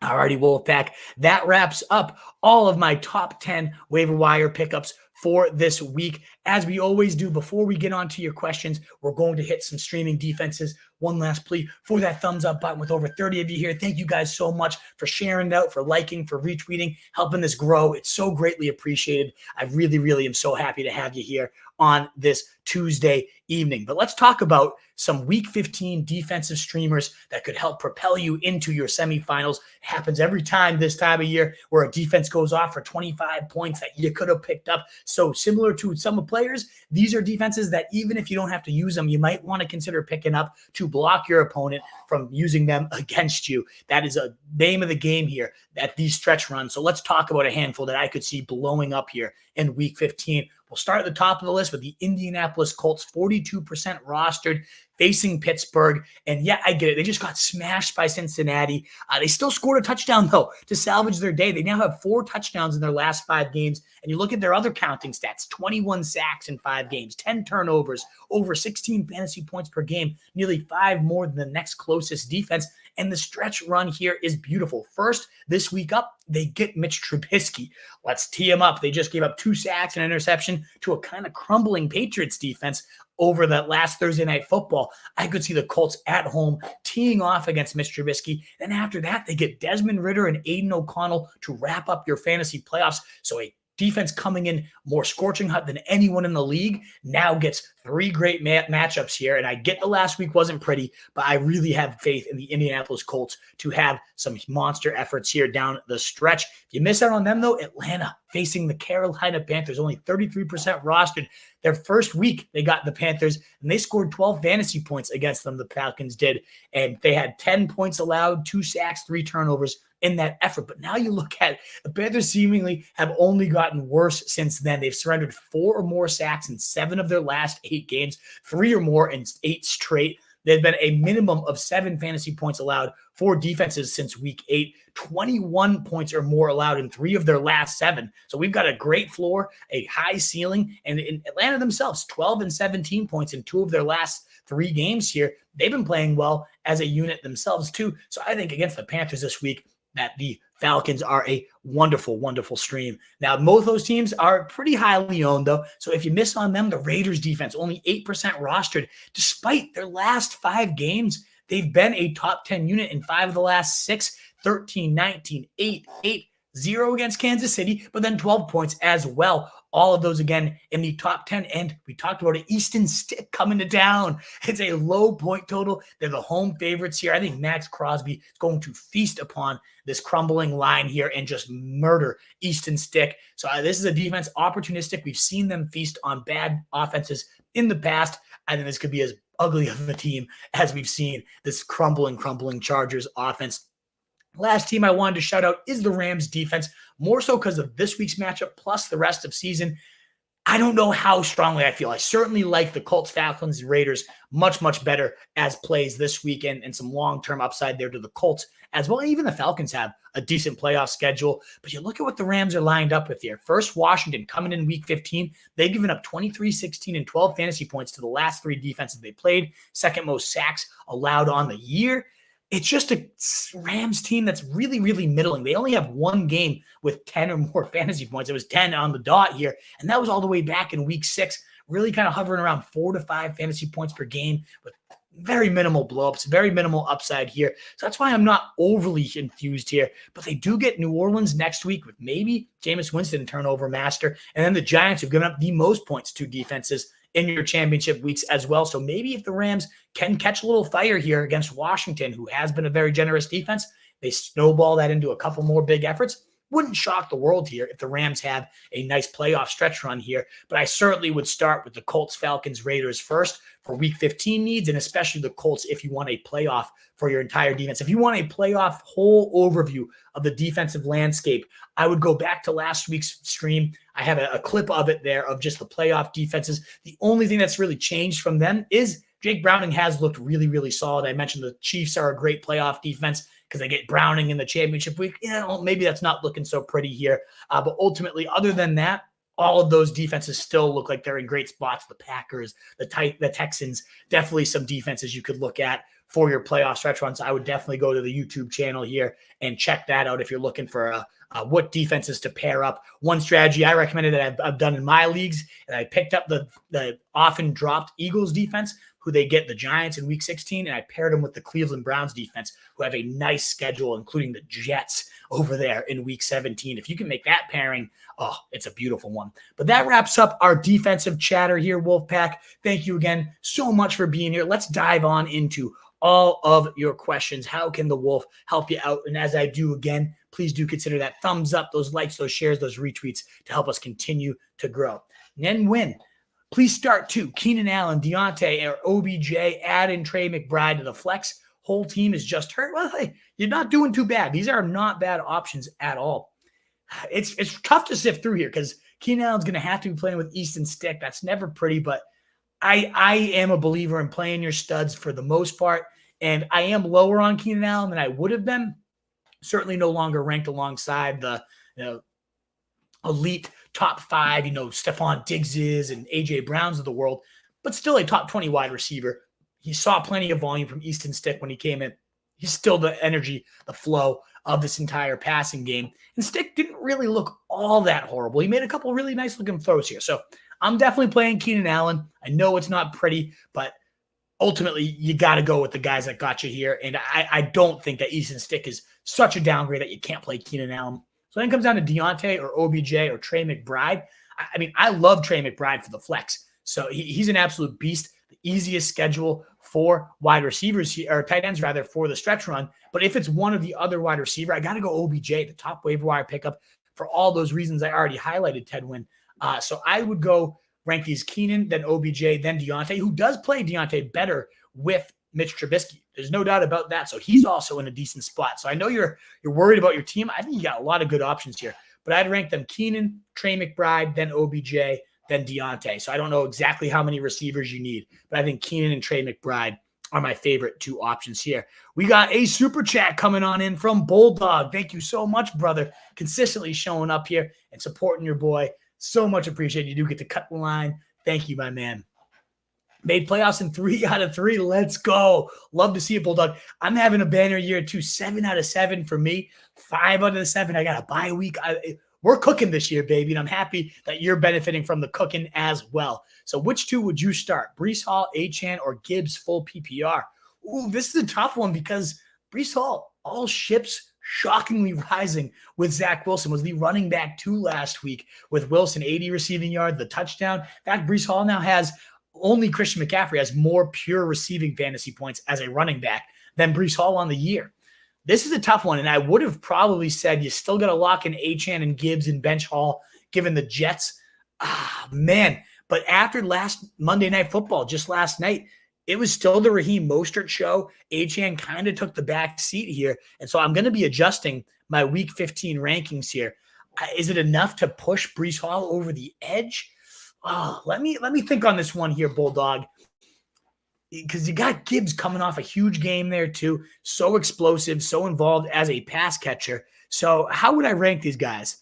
Alrighty, Wolfpack, that wraps up all of my top 10 waiver wire pickups for this week. As we always do, before we get on to your questions, we're going to hit some streaming defenses. One last plea for that thumbs up button with over 30 of you here. Thank you guys so much for sharing it out, for liking, for retweeting, helping this grow. It's so greatly appreciated. I really, really am so happy to have you here on this Tuesday evening. But let's talk about some Week 15 defensive streamers that could help propel you into your semifinals. It happens every time this time of year where a defense goes off for 25 points that you could have picked up. So similar to some players, these are defenses that even if you don't have to use them, you might want to consider picking up to block your opponent from using them against you. That is a name of the game here at these stretch runs. So let's talk about a handful that I could see blowing up here in Week 15. We'll start at the top of the list with the Indianapolis Colts, 42% rostered, facing Pittsburgh. And yeah, I get it. They just got smashed by Cincinnati. They still scored a touchdown, though, to salvage their day. They now have 4 touchdowns in their last 5 games. And you look at their other counting stats, 21 sacks in 5 games, 10 turnovers, over 16 fantasy points per game, nearly 5 more than the next closest defense. And the stretch run here is beautiful. First, this week up, they get Mitch Trubisky. Let's tee him up. They just gave up 2 sacks and an interception to a kind of crumbling Patriots defense over that last Thursday Night Football. I could see the Colts at home teeing off against Mitch Trubisky. Then after that, they get Desmond Ridder and Aiden O'Connell to wrap up your fantasy playoffs. So a defense coming in more scorching hot than anyone in the league now gets 3 great matchups here. And I get the last week wasn't pretty, but I really have faith in the Indianapolis Colts to have some monster efforts here down the stretch. If you miss out on them, though, Atlanta facing the Carolina Panthers, only 33% rostered. Their first week, they got the Panthers, and they scored 12 fantasy points against them, the Falcons did. And they had 10 points allowed, 2 sacks, 3 turnovers in that effort. But now you look at the Panthers seemingly have only gotten worse since then. They've surrendered 4 or more sacks in 7 of their last 8 games, 3 or more in 8 straight. There's been a minimum of 7 fantasy points allowed for defenses since week 8, 21 points or more allowed in 3 of their last 7. So we've got a great floor, a high ceiling, and in Atlanta themselves, 12 and 17 points in 2 of their last 3 games here. They've been playing well as a unit themselves too. So I think against the Panthers this week, that the Falcons are a wonderful, wonderful stream. Now, both those teams are pretty highly owned, though. So if you miss on them, the Raiders defense, only 8% rostered. Despite their last 5 games, they've been a top 10 unit in 5 of the last 6, 13, 19, 8, 8, 0 against Kansas City, but then 12 points as well. All of those, again, in the top 10. And we talked about an Easton Stick coming to town. It's a low point total. They're the home favorites here. I think Max Crosby is going to feast upon this crumbling line here and just murder Easton Stick. So this is a defense, opportunistic. We've seen them feast on bad offenses in the past. I think this could be as ugly of a team as we've seen this crumbling Chargers offense. Last team I wanted to shout out is the Rams defense, more so because of this week's matchup plus the rest of season. I don't know how strongly I feel. I certainly like the Colts, Falcons, and Raiders much, much better as plays this weekend, and some long-term upside there to the Colts as well. Even the Falcons have a decent playoff schedule. But you look at what the Rams are lined up with here. First, Washington coming in week 15. They've given up 23, 16, and 12 fantasy points to the last 3 defenses they played. Second most sacks allowed on the year. It's just a Rams team that's really, really middling. They only have one game with 10 or more fantasy points. It was 10 on the dot here, and that was all the way back in week 6, really kind of hovering around 4 to 5 fantasy points per game with very minimal blowups, very minimal upside here. So that's why I'm not overly enthused here. But they do get New Orleans next week with maybe Jameis Winston turnover master, and then the Giants have given up the most points to defenses in your championship weeks as well. So maybe if the Rams can catch a little fire here against Washington, who has been a very generous defense, they snowball that into a couple more big efforts. Wouldn't shock the world here if the Rams have a nice playoff stretch run here. But I certainly would start with the Colts, Falcons, Raiders first for week 15 needs, and especially the Colts if you want a playoff for your entire defense. If you want a playoff whole overview of the defensive landscape, I would go back to last week's stream. I have a clip of it there of just the playoff defenses. The only thing that's really changed from them is Jake Browning has looked really, really solid. I mentioned the Chiefs are a great playoff defense because they get Browning in the championship week. Maybe that's not looking so pretty here. But ultimately, other than that, all of those defenses still look like they're in great spots. The Packers, the Texans, definitely some defenses you could look at for your playoff stretch runs. I would definitely go to the YouTube channel here and check that out if you're looking for what defenses to pair up. One strategy I recommended that I've done in my leagues, and I picked up the often dropped Eagles defense, who they get the Giants in week 16, and I paired them with the Cleveland Browns defense, who have a nice schedule, including the Jets over there in week 17. If you can make that pairing, oh, it's a beautiful one. But that wraps up our defensive chatter here, Wolfpack. Thank you again so much for being here. Let's dive on into all of your questions. How can the Wolf help you out? And as I do again, please do consider that thumbs up, those likes, those shares, those retweets to help us continue to grow. And then win. Please start to Keenan Allen, Deontay, or OBJ, add in Trey McBride to the flex. Whole team is just hurt. Well, hey, you're not doing too bad. These are not bad options at all. It's tough to sift through here because Keenan Allen's going to have to be playing with Easton Stick. That's never pretty, but I am a believer in playing your studs for the most part, and I am lower on Keenan Allen than I would have been. Certainly no longer ranked alongside the elite top 5, Stephon Diggses and A.J. Browns of the world, but still a top 20 wide receiver. He saw plenty of volume from Easton Stick when he came in. He's still the energy, the flow of this entire passing game. And Stick didn't really look all that horrible. He made a couple really nice looking throws here. So I'm definitely playing Keenan Allen. I know it's not pretty, but ultimately you got to go with the guys that got you here. And I don't think that Easton Stick is such a downgrade that you can't play Keenan Allen. So then it comes down to Deontay or OBJ or Trey McBride. I mean, I love Trey McBride for the flex. So he's an absolute beast. The easiest schedule for wide receivers or tight ends rather for the stretch run. But if it's one of the other wide receiver, I got to go OBJ, the top waiver wire pickup for all those reasons I already highlighted, Ted Wynn. So I would go rank these Keenan, then OBJ, then Deontay, who does play Deontay better with Mitch Trubisky. There's no doubt about that. So he's also in a decent spot. So I know you're worried about your team. I think you got a lot of good options here. But I'd rank them Keenan, Trey McBride, then OBJ, then Deontay. So I don't know exactly how many receivers you need, but I think Keenan and Trey McBride are my favorite 2 options here. We got a super chat coming on in from Bulldog. Thank you so much, brother. Consistently showing up here and supporting your boy. So much appreciated. You do get to cut the line. Thank you, my man. Made playoffs in 3 out of 3. Let's go. Love to see it, Bulldog. I'm having a banner year too. 7 out of 7 for me. 5 out of the 7. I got a bye week. We're cooking this year, baby, and I'm happy that you're benefiting from the cooking as well. So which 2 would you start? Breece Hall, Achane, or Gibbs full PPR? Ooh, this is a tough one because Breece Hall, all ships shockingly rising with Zach Wilson, was the running back 2 last week with Wilson, 80 receiving yards, the touchdown. In fact, Breece Hall now has only Christian McCaffrey has more pure receiving fantasy points as a running back than Breece Hall on the year. This is a tough one, and I would have probably said you still got to lock in Achane and Gibbs and bench Hall, given the Jets. Man. But after last Monday Night Football, just last night, it was still the Raheem Mostert show. Achane kind of took the back seat here, and so I'm going to be adjusting my Week 15 rankings here. Is it enough to push Breece Hall over the edge? let me think on this one here, Bulldog, because you got Gibbs coming off a huge game there too. So explosive, so involved as a pass catcher. So how would I rank these guys?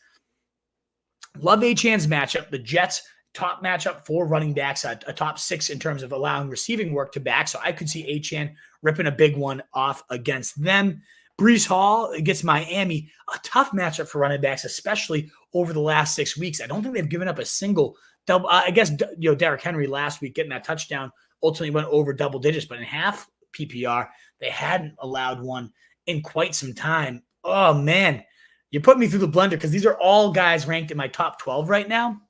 Love Achane's matchup. The Jets top matchup for running backs, a top 6 in terms of allowing receiving work to back. So I could see Achane ripping a big one off against them. Breece Hall against Miami, a tough matchup for running backs, especially over the last 6 weeks. I don't think they've given up a single double. I guess, Derrick Henry last week getting that touchdown ultimately went over double digits, but in half PPR, they hadn't allowed one in quite some time. Oh, man. You put me through the blender because these are all guys ranked in my top 12 right now.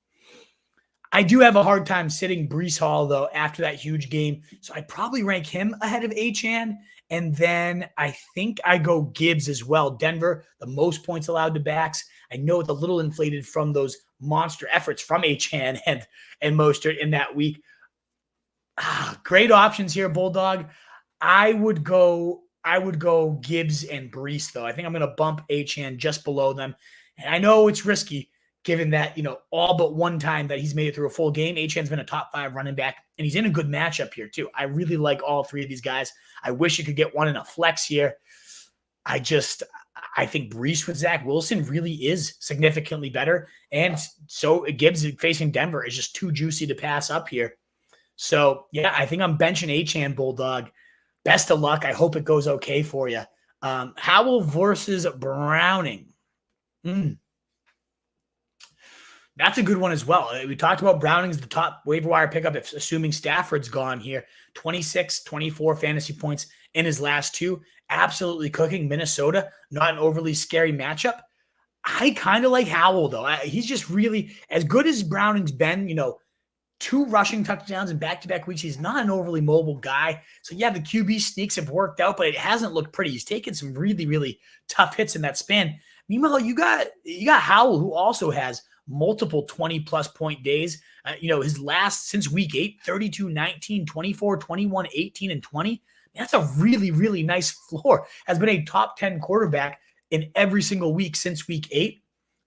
I do have a hard time sitting Breece Hall, though, after that huge game. So I'd probably rank him ahead of Achane. And then I think I go Gibbs as well. Denver, the most points allowed to backs. I know it's a little inflated from those monster efforts from Achane and Mostert in that week. Great options here, Bulldog. I would go Gibbs and Breece, though. I think I'm going to bump Achane just below them. And I know it's risky, given that, all but one time that he's made it through a full game. Achane's been a top 5 running back, and he's in a good matchup here, too. I really like all 3 of these guys. I wish you could get one in a flex here. I think Breece with Zach Wilson really is significantly better. And so Gibbs facing Denver is just too juicy to pass up here. So, yeah, I think I'm benching Achane, Bulldog. Best of luck. I hope it goes okay for you. Howell versus Browning. That's a good one as well. We talked about Browning's the top waiver wire pickup, assuming Stafford's gone here. 26, 24 fantasy points in his last 2. Absolutely cooking. Minnesota, not an overly scary matchup. I kind of like Howell, though. He's just really, as good as Browning's been, 2 rushing touchdowns in back-to-back weeks. He's not an overly mobile guy. So, yeah, the QB sneaks have worked out, but it hasn't looked pretty. He's taken some really, really tough hits in that span. Meanwhile, you got Howell, who also has multiple 20-plus point days. His last since week 8, 32, 19, 24, 21, 18, and 20. That's a really, really nice floor. Has been a top 10 quarterback in every single week since week 8.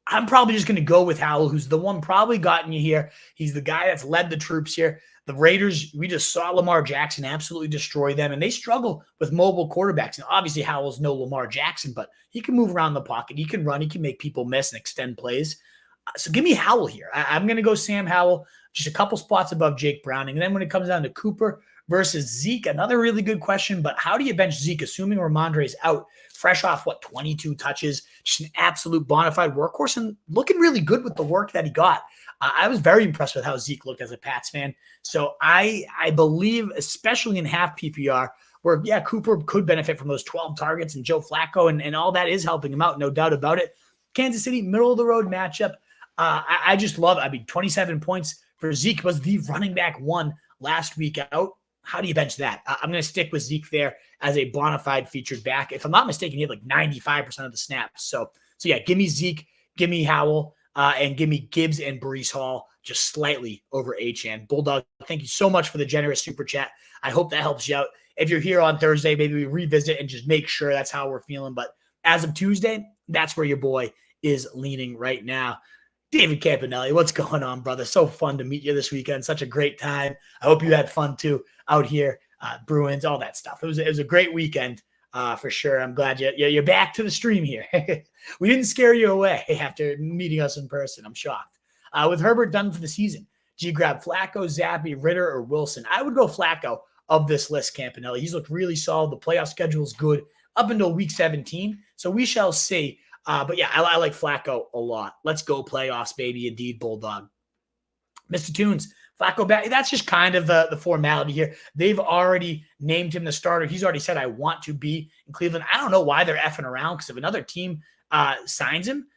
I'm probably just going to go with Howell, who's the one probably gotten you here. He's the guy that's led the troops here. The Raiders, we just saw Lamar Jackson absolutely destroy them, and they struggle with mobile quarterbacks. And obviously Howell's no Lamar Jackson, but he can move around the pocket. He can run. He can make people miss and extend plays. So give me Howell here. I'm going to go Sam Howell, just a couple spots above Jake Browning. And then when it comes down to Cooper versus Zeke, another really good question, but how do you bench Zeke, assuming Ramondre's out, fresh off, 22 touches, just an absolute bona fide workhorse and looking really good with the work that he got. I was very impressed with how Zeke looked as a Pats fan. So I believe, especially in half PPR, where, yeah, Cooper could benefit from those 12 targets and Joe Flacco, and all that is helping him out, no doubt about it. Kansas City, middle-of-the-road matchup. I just love it. 27 points for Zeke was the running back 1 last week out. How do you bench that? I'm going to stick with Zeke there as a bona fide featured back. If I'm not mistaken, he had like 95% of the snaps. So yeah, give me Zeke, give me Howell, and give me Gibbs and Breece Hall just slightly over Achane. Bulldog, thank you so much for the generous super chat. I hope that helps you out. If you're here on Thursday, maybe we revisit and just make sure that's how we're feeling. But as of Tuesday, that's where your boy is leaning right now. David Campanelli, what's going on, brother? So fun to meet you this weekend. Such a great time. I hope you had fun too out here, Bruins, all that stuff. It was a great weekend for sure. I'm glad you're back to the stream here. We didn't scare you away after meeting us in person. I'm shocked. With Herbert done for the season, do you grab Flacco, Zappy, Ritter, or Wilson? I would go Flacco of this list, Campanelli. He's looked really solid. The playoff schedule is good up until week 17. So we shall see. But yeah, I like Flacco a lot. Let's go playoffs, baby. Indeed, Bulldog. Mr. Tunes, Flacco back. That's just kind of the formality here. They've already named him the starter. He's already said, I want to be in Cleveland. I don't know why they're effing around, because if another team signs him,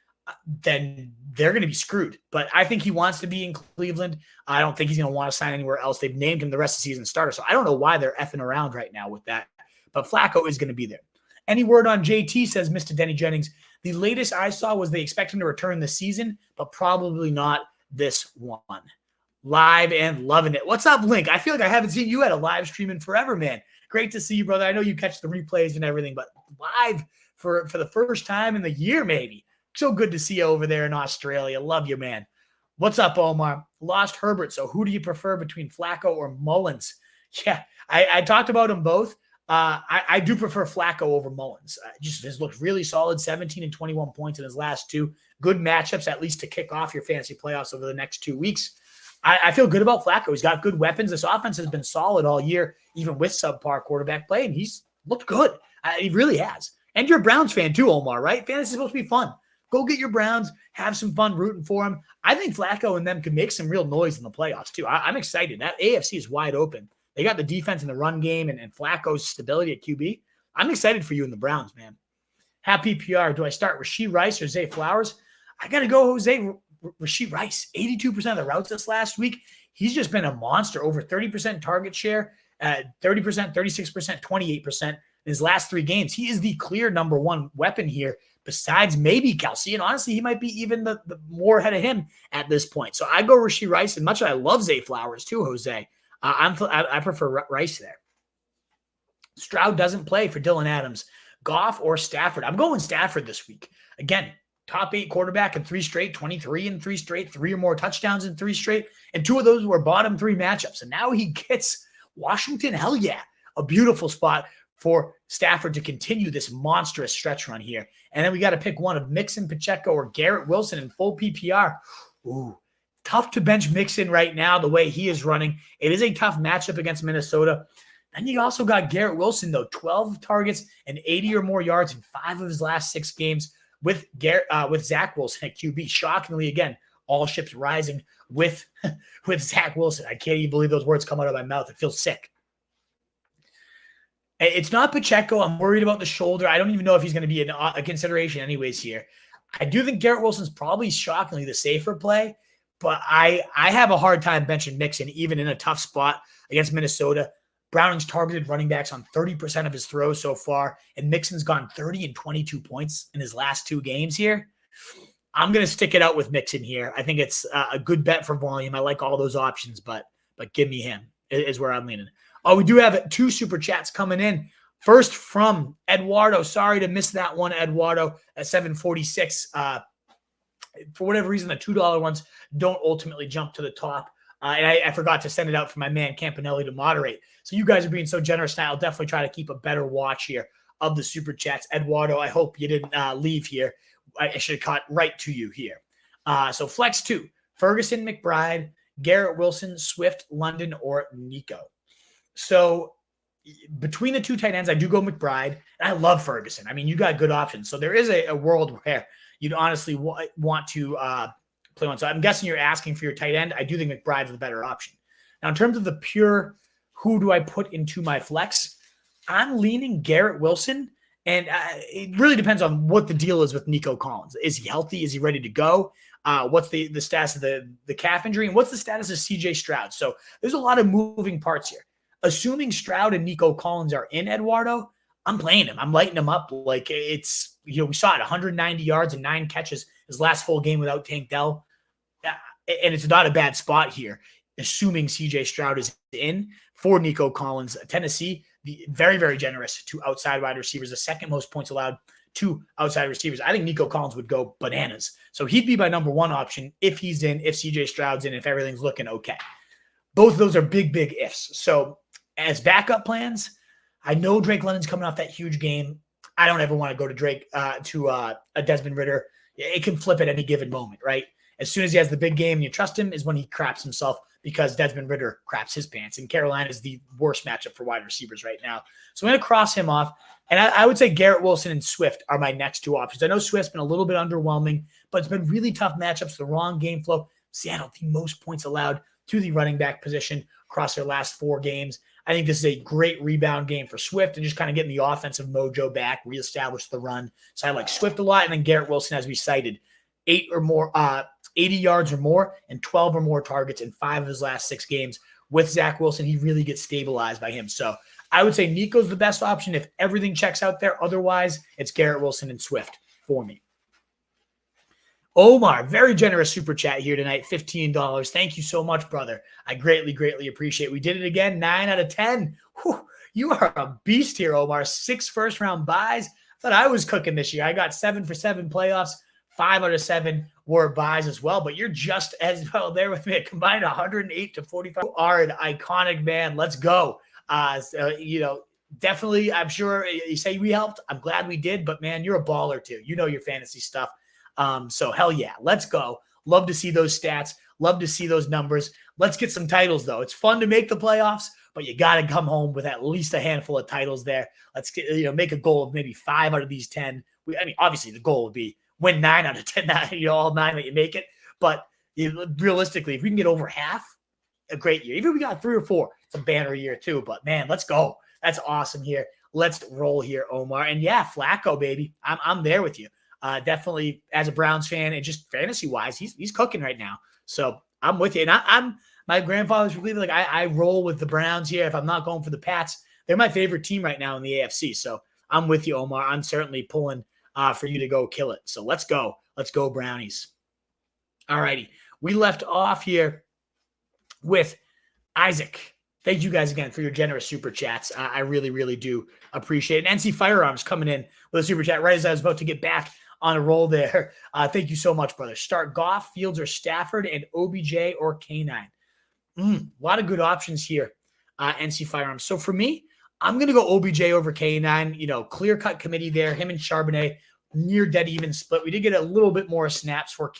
then they're going to be screwed. But I think he wants to be in Cleveland. I don't think he's going to want to sign anywhere else. They've named him the rest of the season starter. So I don't know why they're effing around right now with that. But Flacco is going to be there. Any word on JT, says Mr. Denny Jennings. The latest I saw was they expect him to return this season, but probably not this one. Live and loving it. What's up, Link? I feel like I haven't seen you at a live stream in forever, man. Great to see you, brother. I know you catch the replays and everything, but live for the first time in the year, maybe. So good to see you over there in Australia. Love you, man. What's up, Omar? lost Herbert. So who do you prefer between Flacco or Mullins? Yeah, I talked about them both. I do prefer Flacco over Mullins. Just has looked really solid, 17 and 21 points in his last two. Good matchups, at least to kick off your fantasy playoffs over the next 2 weeks. I feel good about Flacco. He's got good weapons. This offense has been solid all year, even with subpar quarterback play, and he's looked good. He really has. And you're a Browns fan too, Omar, right? Fantasy is supposed to be fun. Go get your Browns, have some fun rooting for them. I think Flacco and them could make some real noise in the playoffs too. I'm excited. That AFC is wide open. They got the defense and the run game and Flacco's stability at QB. I'm excited for you and the Browns, man. Happy PR. Do I start Rashee Rice or Zay Flowers? I got to go Rashee Rice. 82% of the routes this last week. He's just been a monster. Over 30% target share, 30%, 36%, 28% in his last 3 games. He is the clear number one weapon here, besides maybe Kelsey. And honestly, he might be even the more ahead of him at this point. So I go Rashee Rice, and much as I love Zay Flowers too, Jose. I prefer Rice there. Stroud doesn't play for Dylan Adams. Goff or Stafford? I'm going Stafford this week. Again, top 8 quarterback in 3 straight, 23 in 3 straight, 3 or more touchdowns in 3 straight, and 2 of those were bottom 3 matchups. And now he gets Washington. Hell yeah. A beautiful spot for Stafford to continue this monstrous stretch run here. And then we got to pick one of Mixon, Pacheco, or Garrett Wilson in full PPR. Ooh. Tough to bench Mixon right now, the way he is running. It is a tough matchup against Minnesota. And you also got Garrett Wilson, though, 12 targets and 80 or more yards in 5 of his last 6 games with Zach Wilson at QB. Shockingly, again, all ships rising with Zach Wilson. I can't even believe those words come out of my mouth. It feels sick. It's not Pacheco. I'm worried about the shoulder. I don't even know if he's going to be a consideration anyways here. I do think Garrett Wilson's probably shockingly the safer play. But I have a hard time benching Mixon, even in a tough spot against Minnesota. Browning's targeted running backs on 30% of his throws so far, and Mixon's gone 30 and 22 points in his last 2 games here. I'm going to stick it out with Mixon here. I think it's a good bet for volume. I like all those options, but give me him is where I'm leaning. Oh, we do have 2 super chats coming in. First from Eduardo. Sorry to miss that one, Eduardo, at 746. For whatever reason, the $2 ones don't ultimately jump to the top. And I forgot to send it out for my man Campanelli to moderate. So you guys are being so generous now. I'll definitely try to keep a better watch here of the super chats. Eduardo, I hope you didn't leave here. I should have caught right to you here. So flex 2, Ferguson, McBride, Garrett Wilson, Swift, London, or Nico. So between the 2 tight ends, I do go McBride. And I love Ferguson. I mean, you got good options. So there is a world where you'd honestly want to play one. So I'm guessing you're asking for your tight end. I do think McBride's the better option. Now, in terms of the pure who do I put into my flex, I'm leaning Garrett Wilson. And it really depends on what the deal is with Nico Collins. Is he healthy? Is he ready to go? What's the status of the calf injury? And what's the status of CJ Stroud? So there's a lot of moving parts here. Assuming Stroud and Nico Collins are in, Eduardo, I'm playing him. I'm lighting him up like it's, we saw it, 190 yards and 9 catches his last full game without Tank Dell. And it's not a bad spot here, assuming CJ Stroud is in for Nico Collins. Tennessee, very, very generous to outside wide receivers, the second most points allowed to outside receivers. I think Nico Collins would go bananas. So he'd be my number 1 option if he's in, if CJ Stroud's in, if everything's looking okay. Both of those are big, big ifs. So as backup plans, I know Drake London's coming off that huge game. I don't ever want to go to Drake to a Desmond Ridder. It can flip at any given moment, right? As soon as he has the big game and you trust him is when he craps himself, because Desmond Ridder craps his pants. And Carolina is the worst matchup for wide receivers right now. So I'm going to cross him off. And I would say Garrett Wilson and Swift are my next 2 options. I know Swift's been a little bit underwhelming, but it's been really tough matchups, the wrong game flow. Seattle, the most points allowed to the running back position across their last 4 games. I think this is a great rebound game for Swift and just kind of getting the offensive mojo back, reestablish the run. So I like Swift a lot. And then Garrett Wilson, as we cited, 80 yards or more and 12 or more targets in 5 of his last 6 games. With Zach Wilson, he really gets stabilized by him. So I would say Nico's the best option if everything checks out there. Otherwise, it's Garrett Wilson and Swift for me. Omar, very generous super chat here tonight, $15. Thank you so much, brother. I greatly, greatly appreciate it. We did it again, 9 out of 10. Whew, you are a beast here, Omar. 6 first-round buys. I thought I was cooking this year. I got 7 for 7 playoffs, 5 out of 7 were buys as well, but you're just as well there with me. A combined 108 to 45. You are an iconic man. Let's go. Definitely, I'm sure you say we helped. I'm glad we did, but man, you're a baller too. You know your fantasy stuff. So hell yeah, let's go. Love to see those stats. Love to see those numbers. Let's get some titles though. It's fun to make the playoffs, but you got to come home with at least a handful of titles there. Let's get, make a goal of maybe 5 out of these 10. Obviously the goal would be win 9 out of 10, all 9 that you make it. But realistically, if we can get over half, a great year. Even if we got 3 or 4, it's a banner year too. But man, let's go. That's awesome here. Let's roll here, Omar. And yeah, Flacco, baby. I'm there with you. Definitely as a Browns fan and just fantasy wise, he's cooking right now. So I'm with you. And I'm my grandfather's believing like I roll with the Browns here. If I'm not going for the Pats, they're my favorite team right now in the AFC. So I'm with you, Omar. I'm certainly pulling for you to go kill it. So let's go. Let's go, Brownies. All righty. We left off here with Isaac. Thank you guys again for your generous super chats. I really, really do appreciate it. And NC Firearms coming in with a super chat right as I was about to get back on a roll there. Thank you so much, brother. Start Goff, Fields, or Stafford, and OBJ or K9. A lot of good options here, NC Firearms. So for me, I'm going to go OBJ over K9. Clear-cut committee there. Him and Charbonnet, near dead even split. We did get a little bit more snaps for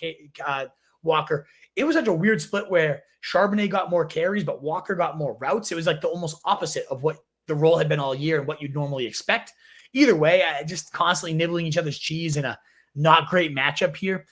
Walker. It was such a weird split where Charbonnet got more carries, but Walker got more routes. It was like the almost opposite of what the role had been all year and what you'd normally expect. Either way, just constantly nibbling each other's cheese in a not great matchup here.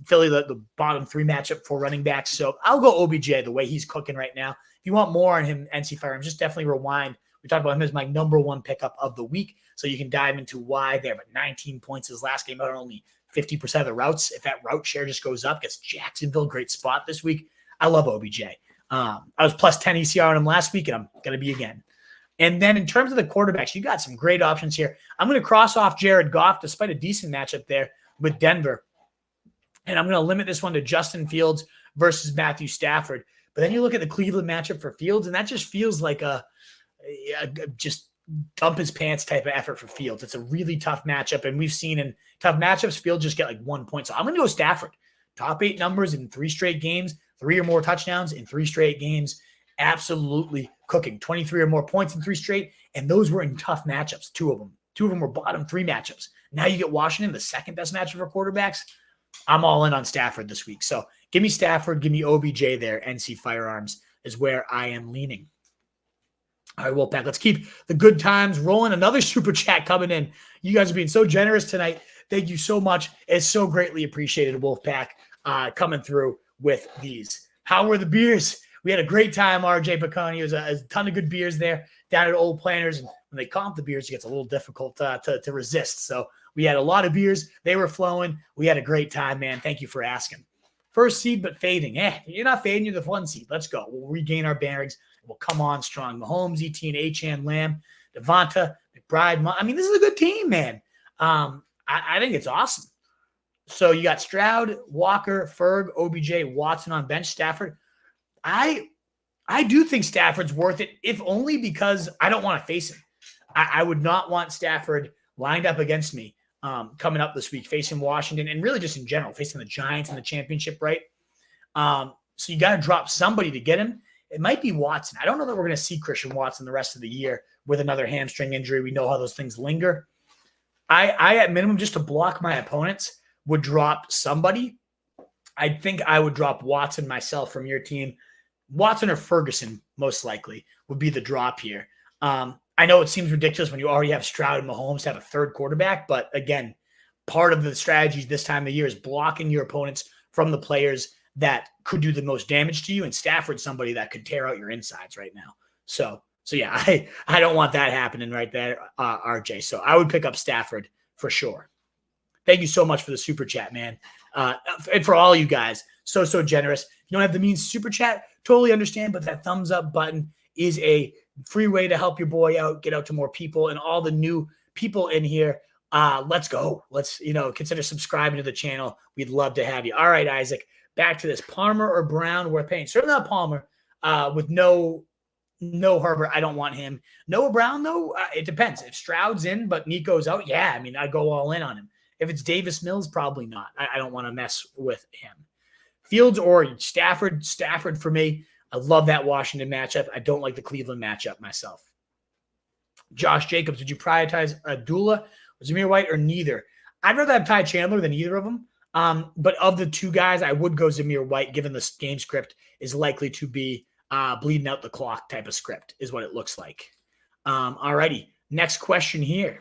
Philly, the bottom 3 matchup for running backs. So I'll go OBJ the way he's cooking right now. If you want more on him, NC Firearms, just definitely rewind. We talked about him as my number 1 pickup of the week. So you can dive into why there. But 19 points his last game, but only 50% of the routes. If that route share just goes up, gets Jacksonville, great spot this week. I love OBJ. I was plus 10 ECR on him last week, and I'm going to be again. And then in terms of the quarterbacks, you got some great options here. I'm going to cross off Jared Goff, despite a decent matchup there with Denver. And I'm going to limit this one to Justin Fields versus Matthew Stafford. But then you look at the Cleveland matchup for Fields, and that just feels like a just dump his pants type of effort for Fields. It's a really tough matchup, and we've seen in tough matchups, Fields just get like 1 point. So I'm going to go Stafford. Top 8 numbers in 3 straight games, 3 or more touchdowns in 3 straight games. Absolutely cooking. 23 or more points in 3 straight, and those were in tough matchups, 2 of them. 2 of them were bottom 3 matchups. Now you get Washington, the second best matchup for quarterbacks. I'm all in on Stafford this week. So give me Stafford, give me OBJ there. NC Firearms is where I am leaning. All right, Wolfpack, let's keep the good times rolling. Another super chat coming in. You guys are being so generous tonight. Thank you so much. It's so greatly appreciated, Wolfpack, coming through with these. How were the beers? We had a great time, RJ Piccone. It was a ton of good beers there down at Old Planners. And when they comp the beers, it gets a little difficult to resist. So we had a lot of beers. They were flowing. We had a great time, man. Thank you for asking. First seed, but fading. You're not fading. You're the 1 seed. Let's go. We'll regain our bearings. We'll come on strong. Mahomes, Etienne, Achane, Lamb, Devonta, McBride. I mean, this is a good team, man. I think it's awesome. So you got Stroud, Walker, Ferg, OBJ, Watson on bench, Stafford. I do think Stafford's worth it, if only because I don't want to face him. I would not want Stafford lined up against me coming up this week, facing Washington and really just in general, facing the Giants in the championship, right? So you got to drop somebody to get him. It might be Watson. I don't know that we're going to see Christian Watson the rest of the year with another hamstring injury. We know how those things linger. I at minimum, just to block my opponents, would drop somebody. I think I would drop Watson myself from your team. Watson or Ferguson, most likely, would be the drop here. I know it seems ridiculous when you already have Stroud and Mahomes to have a third quarterback, but again, part of the strategy this time of year is blocking your opponents from the players that could do the most damage to you, and Stafford's somebody that could tear out your insides right now. So yeah, I don't want that happening right there, RJ. So I would pick up Stafford for sure. Thank you so much for the super chat, man. And for all you guys, so generous. If you don't have the means to super chat, totally understand, but that thumbs up button is a free way to help your boy out, get out to more people, and all the new people in here. Let's go. Let's, consider subscribing to the channel. We'd love to have you. All right, Isaac, back to this. Palmer or Brown worth paying? Certainly not Palmer with no Herbert. I don't want him. Noah Brown, though, it depends. If Stroud's in, but Nico's out, yeah, I mean, I go all in on him. If it's Davis Mills, probably not. I don't want to mess with him. Fields or Stafford. Stafford for me. I love that Washington matchup. I don't like the Cleveland matchup myself. Josh Jacobs, would you prioritize Abdullah, Zamir White, or neither? I'd rather have Ty Chandler than either of them. But of the two guys, I would go Zamir White, given the game script is likely to be bleeding out the clock type of script, is what it looks like. Alrighty, next question here.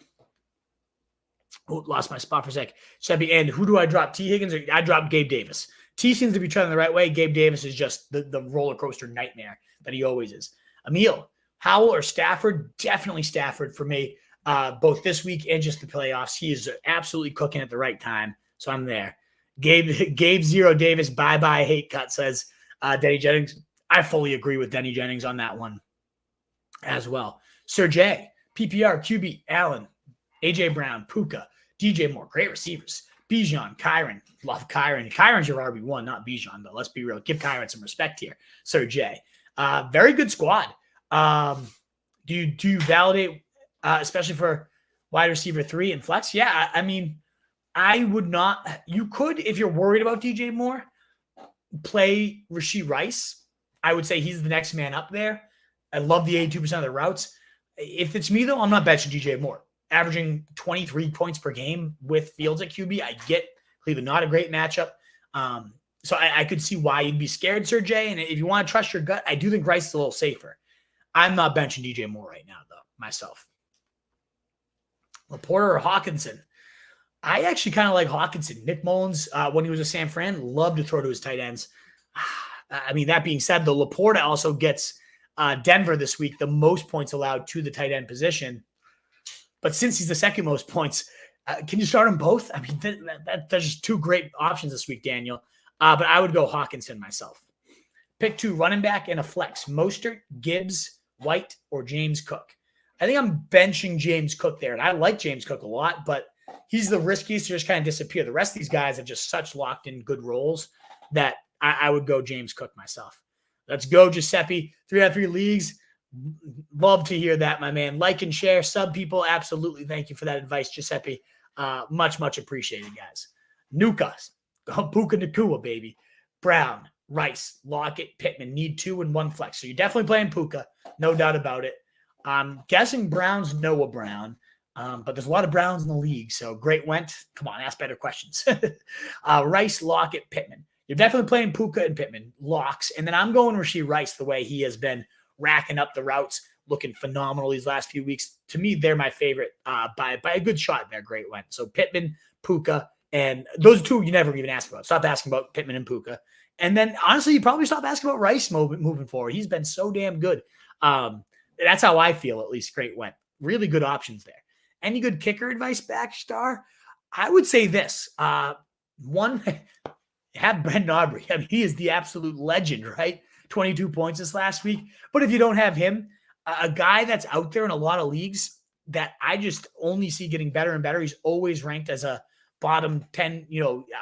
Oh, lost my spot for a sec. Chevy, and who do I drop? T. Higgins or I dropped Gabe Davis? T seems to be trending the right way. Gabe Davis is just the roller coaster nightmare that he always is. Emil, Howell or Stafford? Definitely Stafford for me, both this week and just the playoffs. He is absolutely cooking at the right time, so I'm there. Gabe Zero Davis, bye-bye hate cut, says Denny Jennings. I fully agree with Denny Jennings on that one as well. Sir J, PPR, QB, Allen, AJ Brown, Puka, DJ Moore, great receivers. Bijan, Kyron, love Kyron. Kyron's your RB1, not Bijan, though. Let's be real. Give Kyron some respect here, Sir J. Very good squad. Do you validate, especially for wide receiver 3 and flex? Yeah, I mean, I would not. You could, if you're worried about DJ Moore, play Rashee Rice. I would say he's the next man up there. I love the 82% of the routes. If it's me, though, I'm not betting DJ Moore. Averaging 23 points per game with Fields at QB. I get Cleveland, not a great matchup. So I could see why you'd be scared, Sir Jay. And if you want to trust your gut, I do think Rice is a little safer. I'm not benching DJ Moore right now, though, myself. Laporta or Hawkinson? I actually kind of like Hawkinson. Nick Mullins, when he was a San Fran, loved to throw to his tight ends. I mean, that being said, the Laporta also gets Denver this week the most points allowed to the tight end position. But since he's the second most points, can you start them both? I mean, there's just two great options this week, Daniel. But I would go Hawkinson myself. Pick 2 running back and a flex. Mostert, Gibbs, White, or James Cook. I think I'm benching James Cook there. And I like James Cook a lot, but he's the riskiest to just kind of disappear. The rest of these guys have just such locked in good roles that I would go James Cook myself. Let's go, Giuseppe. 3-on-3 leagues. Love to hear that, my man. Like and share. Sub people, absolutely. Thank you for that advice, Giuseppe. Much appreciated, guys. Nuka. Puka Nakua, baby. Brown, Rice, Lockett, Pittman. Need 2 and 1 flex. So you're definitely playing Puka. No doubt about it. I'm guessing Brown's Noah Brown. But there's a lot of Browns in the league. So great went. Come on, ask better questions. Rice, Lockett, Pittman. You're definitely playing Puka and Pittman. Locks. And then I'm going Rashee Rice the way he has been racking up the routes, looking phenomenal these last few weeks. To me, they're my favorite by a good shot there. Great went. So Pittman, Puka, and those two you never even ask about. Stop asking about Pittman and Puka. And then, honestly, you probably stop asking about Rice moving forward. He's been so damn good. That's how I feel, at least. Great went. Really good options there. Any good kicker advice, Backstar? I would say this. One, have Brendan Aubrey. I mean, he is the absolute legend, right? 22 points this last week. But if you don't have him, a guy that's out there in a lot of leagues that I just only see getting better and better, he's always ranked as a bottom 10,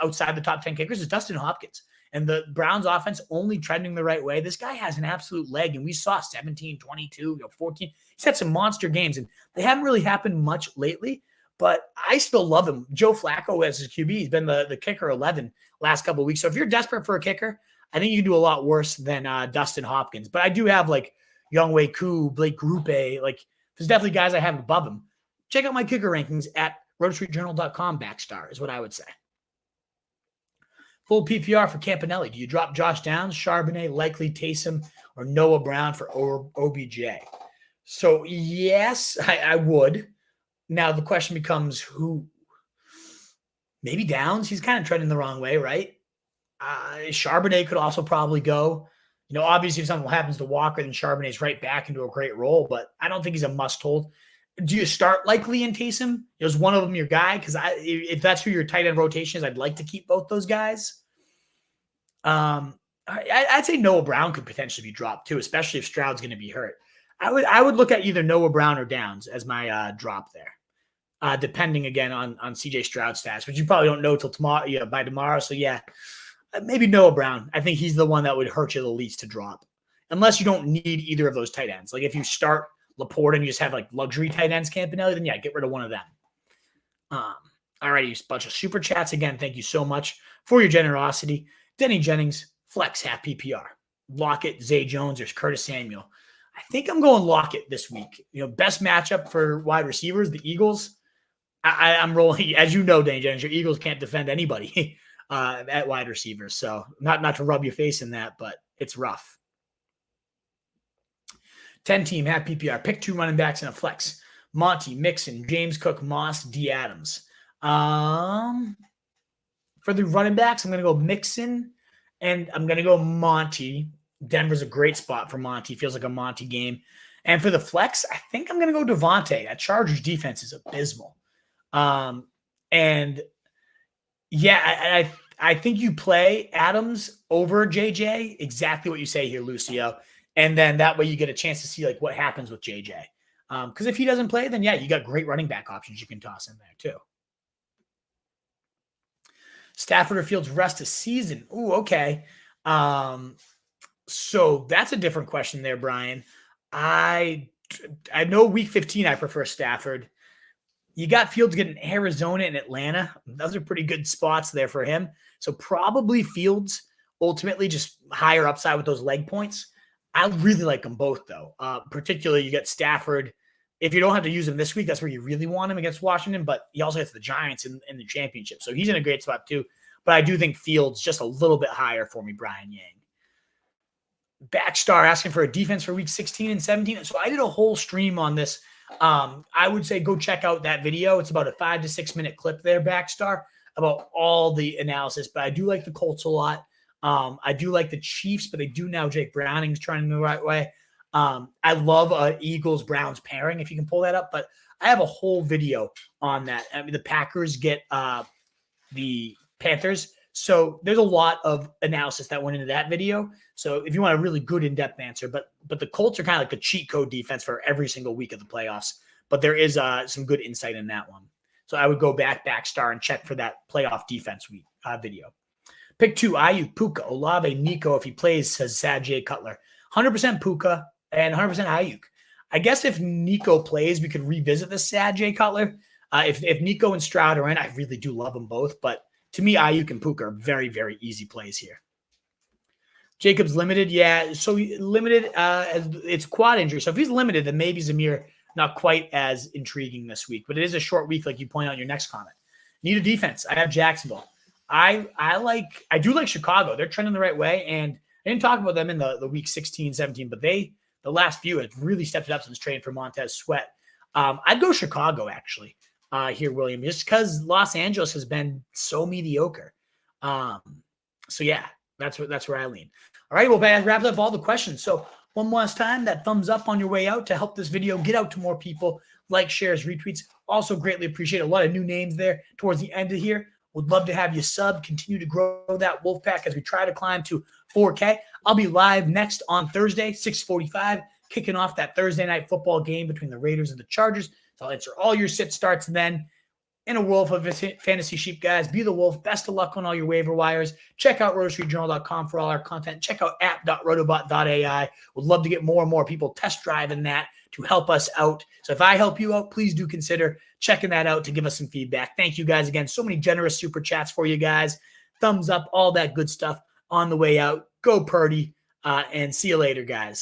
outside the top 10 kickers, is Dustin Hopkins. And the Browns offense only trending the right way. This guy has an absolute leg, and we saw 17, 22, 14. He's had some monster games, and they haven't really happened much lately, but I still love him. Joe Flacco as his QB, he's been the kicker 11 last couple of weeks. So if you're desperate for a kicker, I think you can do a lot worse than Dustin Hopkins. But I do have Younghoe Koo, Blake Grupe. There's definitely guys I have above him. Check out my kicker rankings at rotostreetjournal.com Backstar is what I would say. Full PPR for Campanelli. Do you drop Josh Downs, Charbonnet, likely Taysom, or Noah Brown for OBJ? So yes, I would. Now the question becomes who? Maybe Downs. He's kind of treading the wrong way, right? Charbonnet could also probably go. Obviously, if something happens to Walker, then Charbonnet's right back into a great role, but I don't think he's a must-hold. Do you start likely in Taysom? Is one of them your guy? Because if that's who your tight end rotation is, I'd like to keep both those guys. I'd say Noah Brown could potentially be dropped too, especially if Stroud's going to be hurt. I would look at either Noah Brown or Downs as my drop there, depending again on CJ Stroud's stats, which you probably don't know till tomorrow. By tomorrow. So yeah. Maybe Noah Brown. I think he's the one that would hurt you the least to drop. Unless you don't need either of those tight ends. Like if you start Laporta and you just have luxury tight ends, Campanelli, then yeah, get rid of one of them. Alrighty, a bunch of super chats. Again, thank you so much for your generosity. Denny Jennings, flex half PPR. Lockett, Zay Jones, there's Curtis Samuel. I think I'm going Lockett this week. Best matchup for wide receivers, the Eagles. I'm rolling, as you know, Danny Jennings, your Eagles can't defend anybody at wide receivers. So not to rub your face in that, but it's rough. 10-team, half PPR. Pick 2 running backs in a flex. Monty, Mixon, James Cook, Moss, D. Adams. For the running backs, I'm going to go Mixon, and I'm going to go Monty. Denver's a great spot for Monty. Feels like a Monty game. And for the flex, I think I'm going to go Devontae. That Chargers defense is abysmal. And yeah, I think you play Adams over JJ. Exactly what you say here, Lucio. And then that way you get a chance to see like what happens with JJ. Because if he doesn't play, then yeah, you got great running back options you can toss in there too. Stafford or Fields rest a season. Ooh, okay. So that's a different question there, Brian. I know week 15 I prefer Stafford. You got Fields getting Arizona and Atlanta. Those are pretty good spots there for him. So probably Fields ultimately just higher upside with those leg points. I really like them both, though. Particularly, you get Stafford. If you don't have to use him this week, that's where you really want him against Washington. But he also gets the Giants in the championship. So he's in a great spot, too. But I do think Fields just a little bit higher for me, Brian Yang. Backstar asking for a defense for week 16 and 17. So I did a whole stream on this. I would say go check out that video. It's about a 5 to 6 minute clip there, Backstar, about all the analysis. But I do like the Colts a lot. I do like the Chiefs, but they do now. Jake Browning's trying the right way. I love Eagles-Browns pairing, if you can pull that up. But I have a whole video on that. I mean, the Packers get the Panthers. So there's a lot of analysis that went into that video. So if you want a really good in-depth answer, but the Colts are kind of like the cheat code defense for every single week of the playoffs. But there is some good insight in that one. So I would go Backstar and check for that playoff defense week video. Pick 2, Ayuk, Puka, Olave, Nico, if he plays, says Sad J. Cutler. 100% Puka and 100% Ayuk. I guess if Nico plays, we could revisit the Sad J. Cutler. If Nico and Stroud are in, I really do love them both. But to me, Ayuk and Puka are very, very easy plays here. Jacobs limited. Yeah, so limited. It's quad injury. So if he's limited, then maybe Zamir not quite as intriguing this week. But it is a short week, like you point out in your next comment. Need a defense. I have Jacksonville. I do like Chicago. They're trending the right way. And I didn't talk about them in the week 16, 17, but the last few have really stepped it up since trading for Montez Sweat. I'd go Chicago, actually, here, William, just because Los Angeles has been so mediocre. So, yeah, that's where I lean. All right, well, that wraps up all the questions. So, one last time, that thumbs up on your way out to help this video get out to more people. Like, shares, retweets. Also greatly appreciate a lot of new names there towards the end of here. Would love to have you sub, continue to grow that Wolfpack as we try to climb to 4K. I'll be live next on Thursday, 6:45, kicking off that Thursday night football game between the Raiders and the Chargers. So I'll answer all your sit starts then. In a world of fantasy sheep, guys, be the wolf. Best of luck on all your waiver wires. Check out rotostreetjournal.com for all our content. Check out app.rotobot.ai. Would love to get more and more people test driving that to help us out. So if I help you out, please do consider checking that out to give us some feedback. Thank you guys again. So many generous super chats for you guys. Thumbs up, all that good stuff on the way out. Go Purdy, and see you later, guys.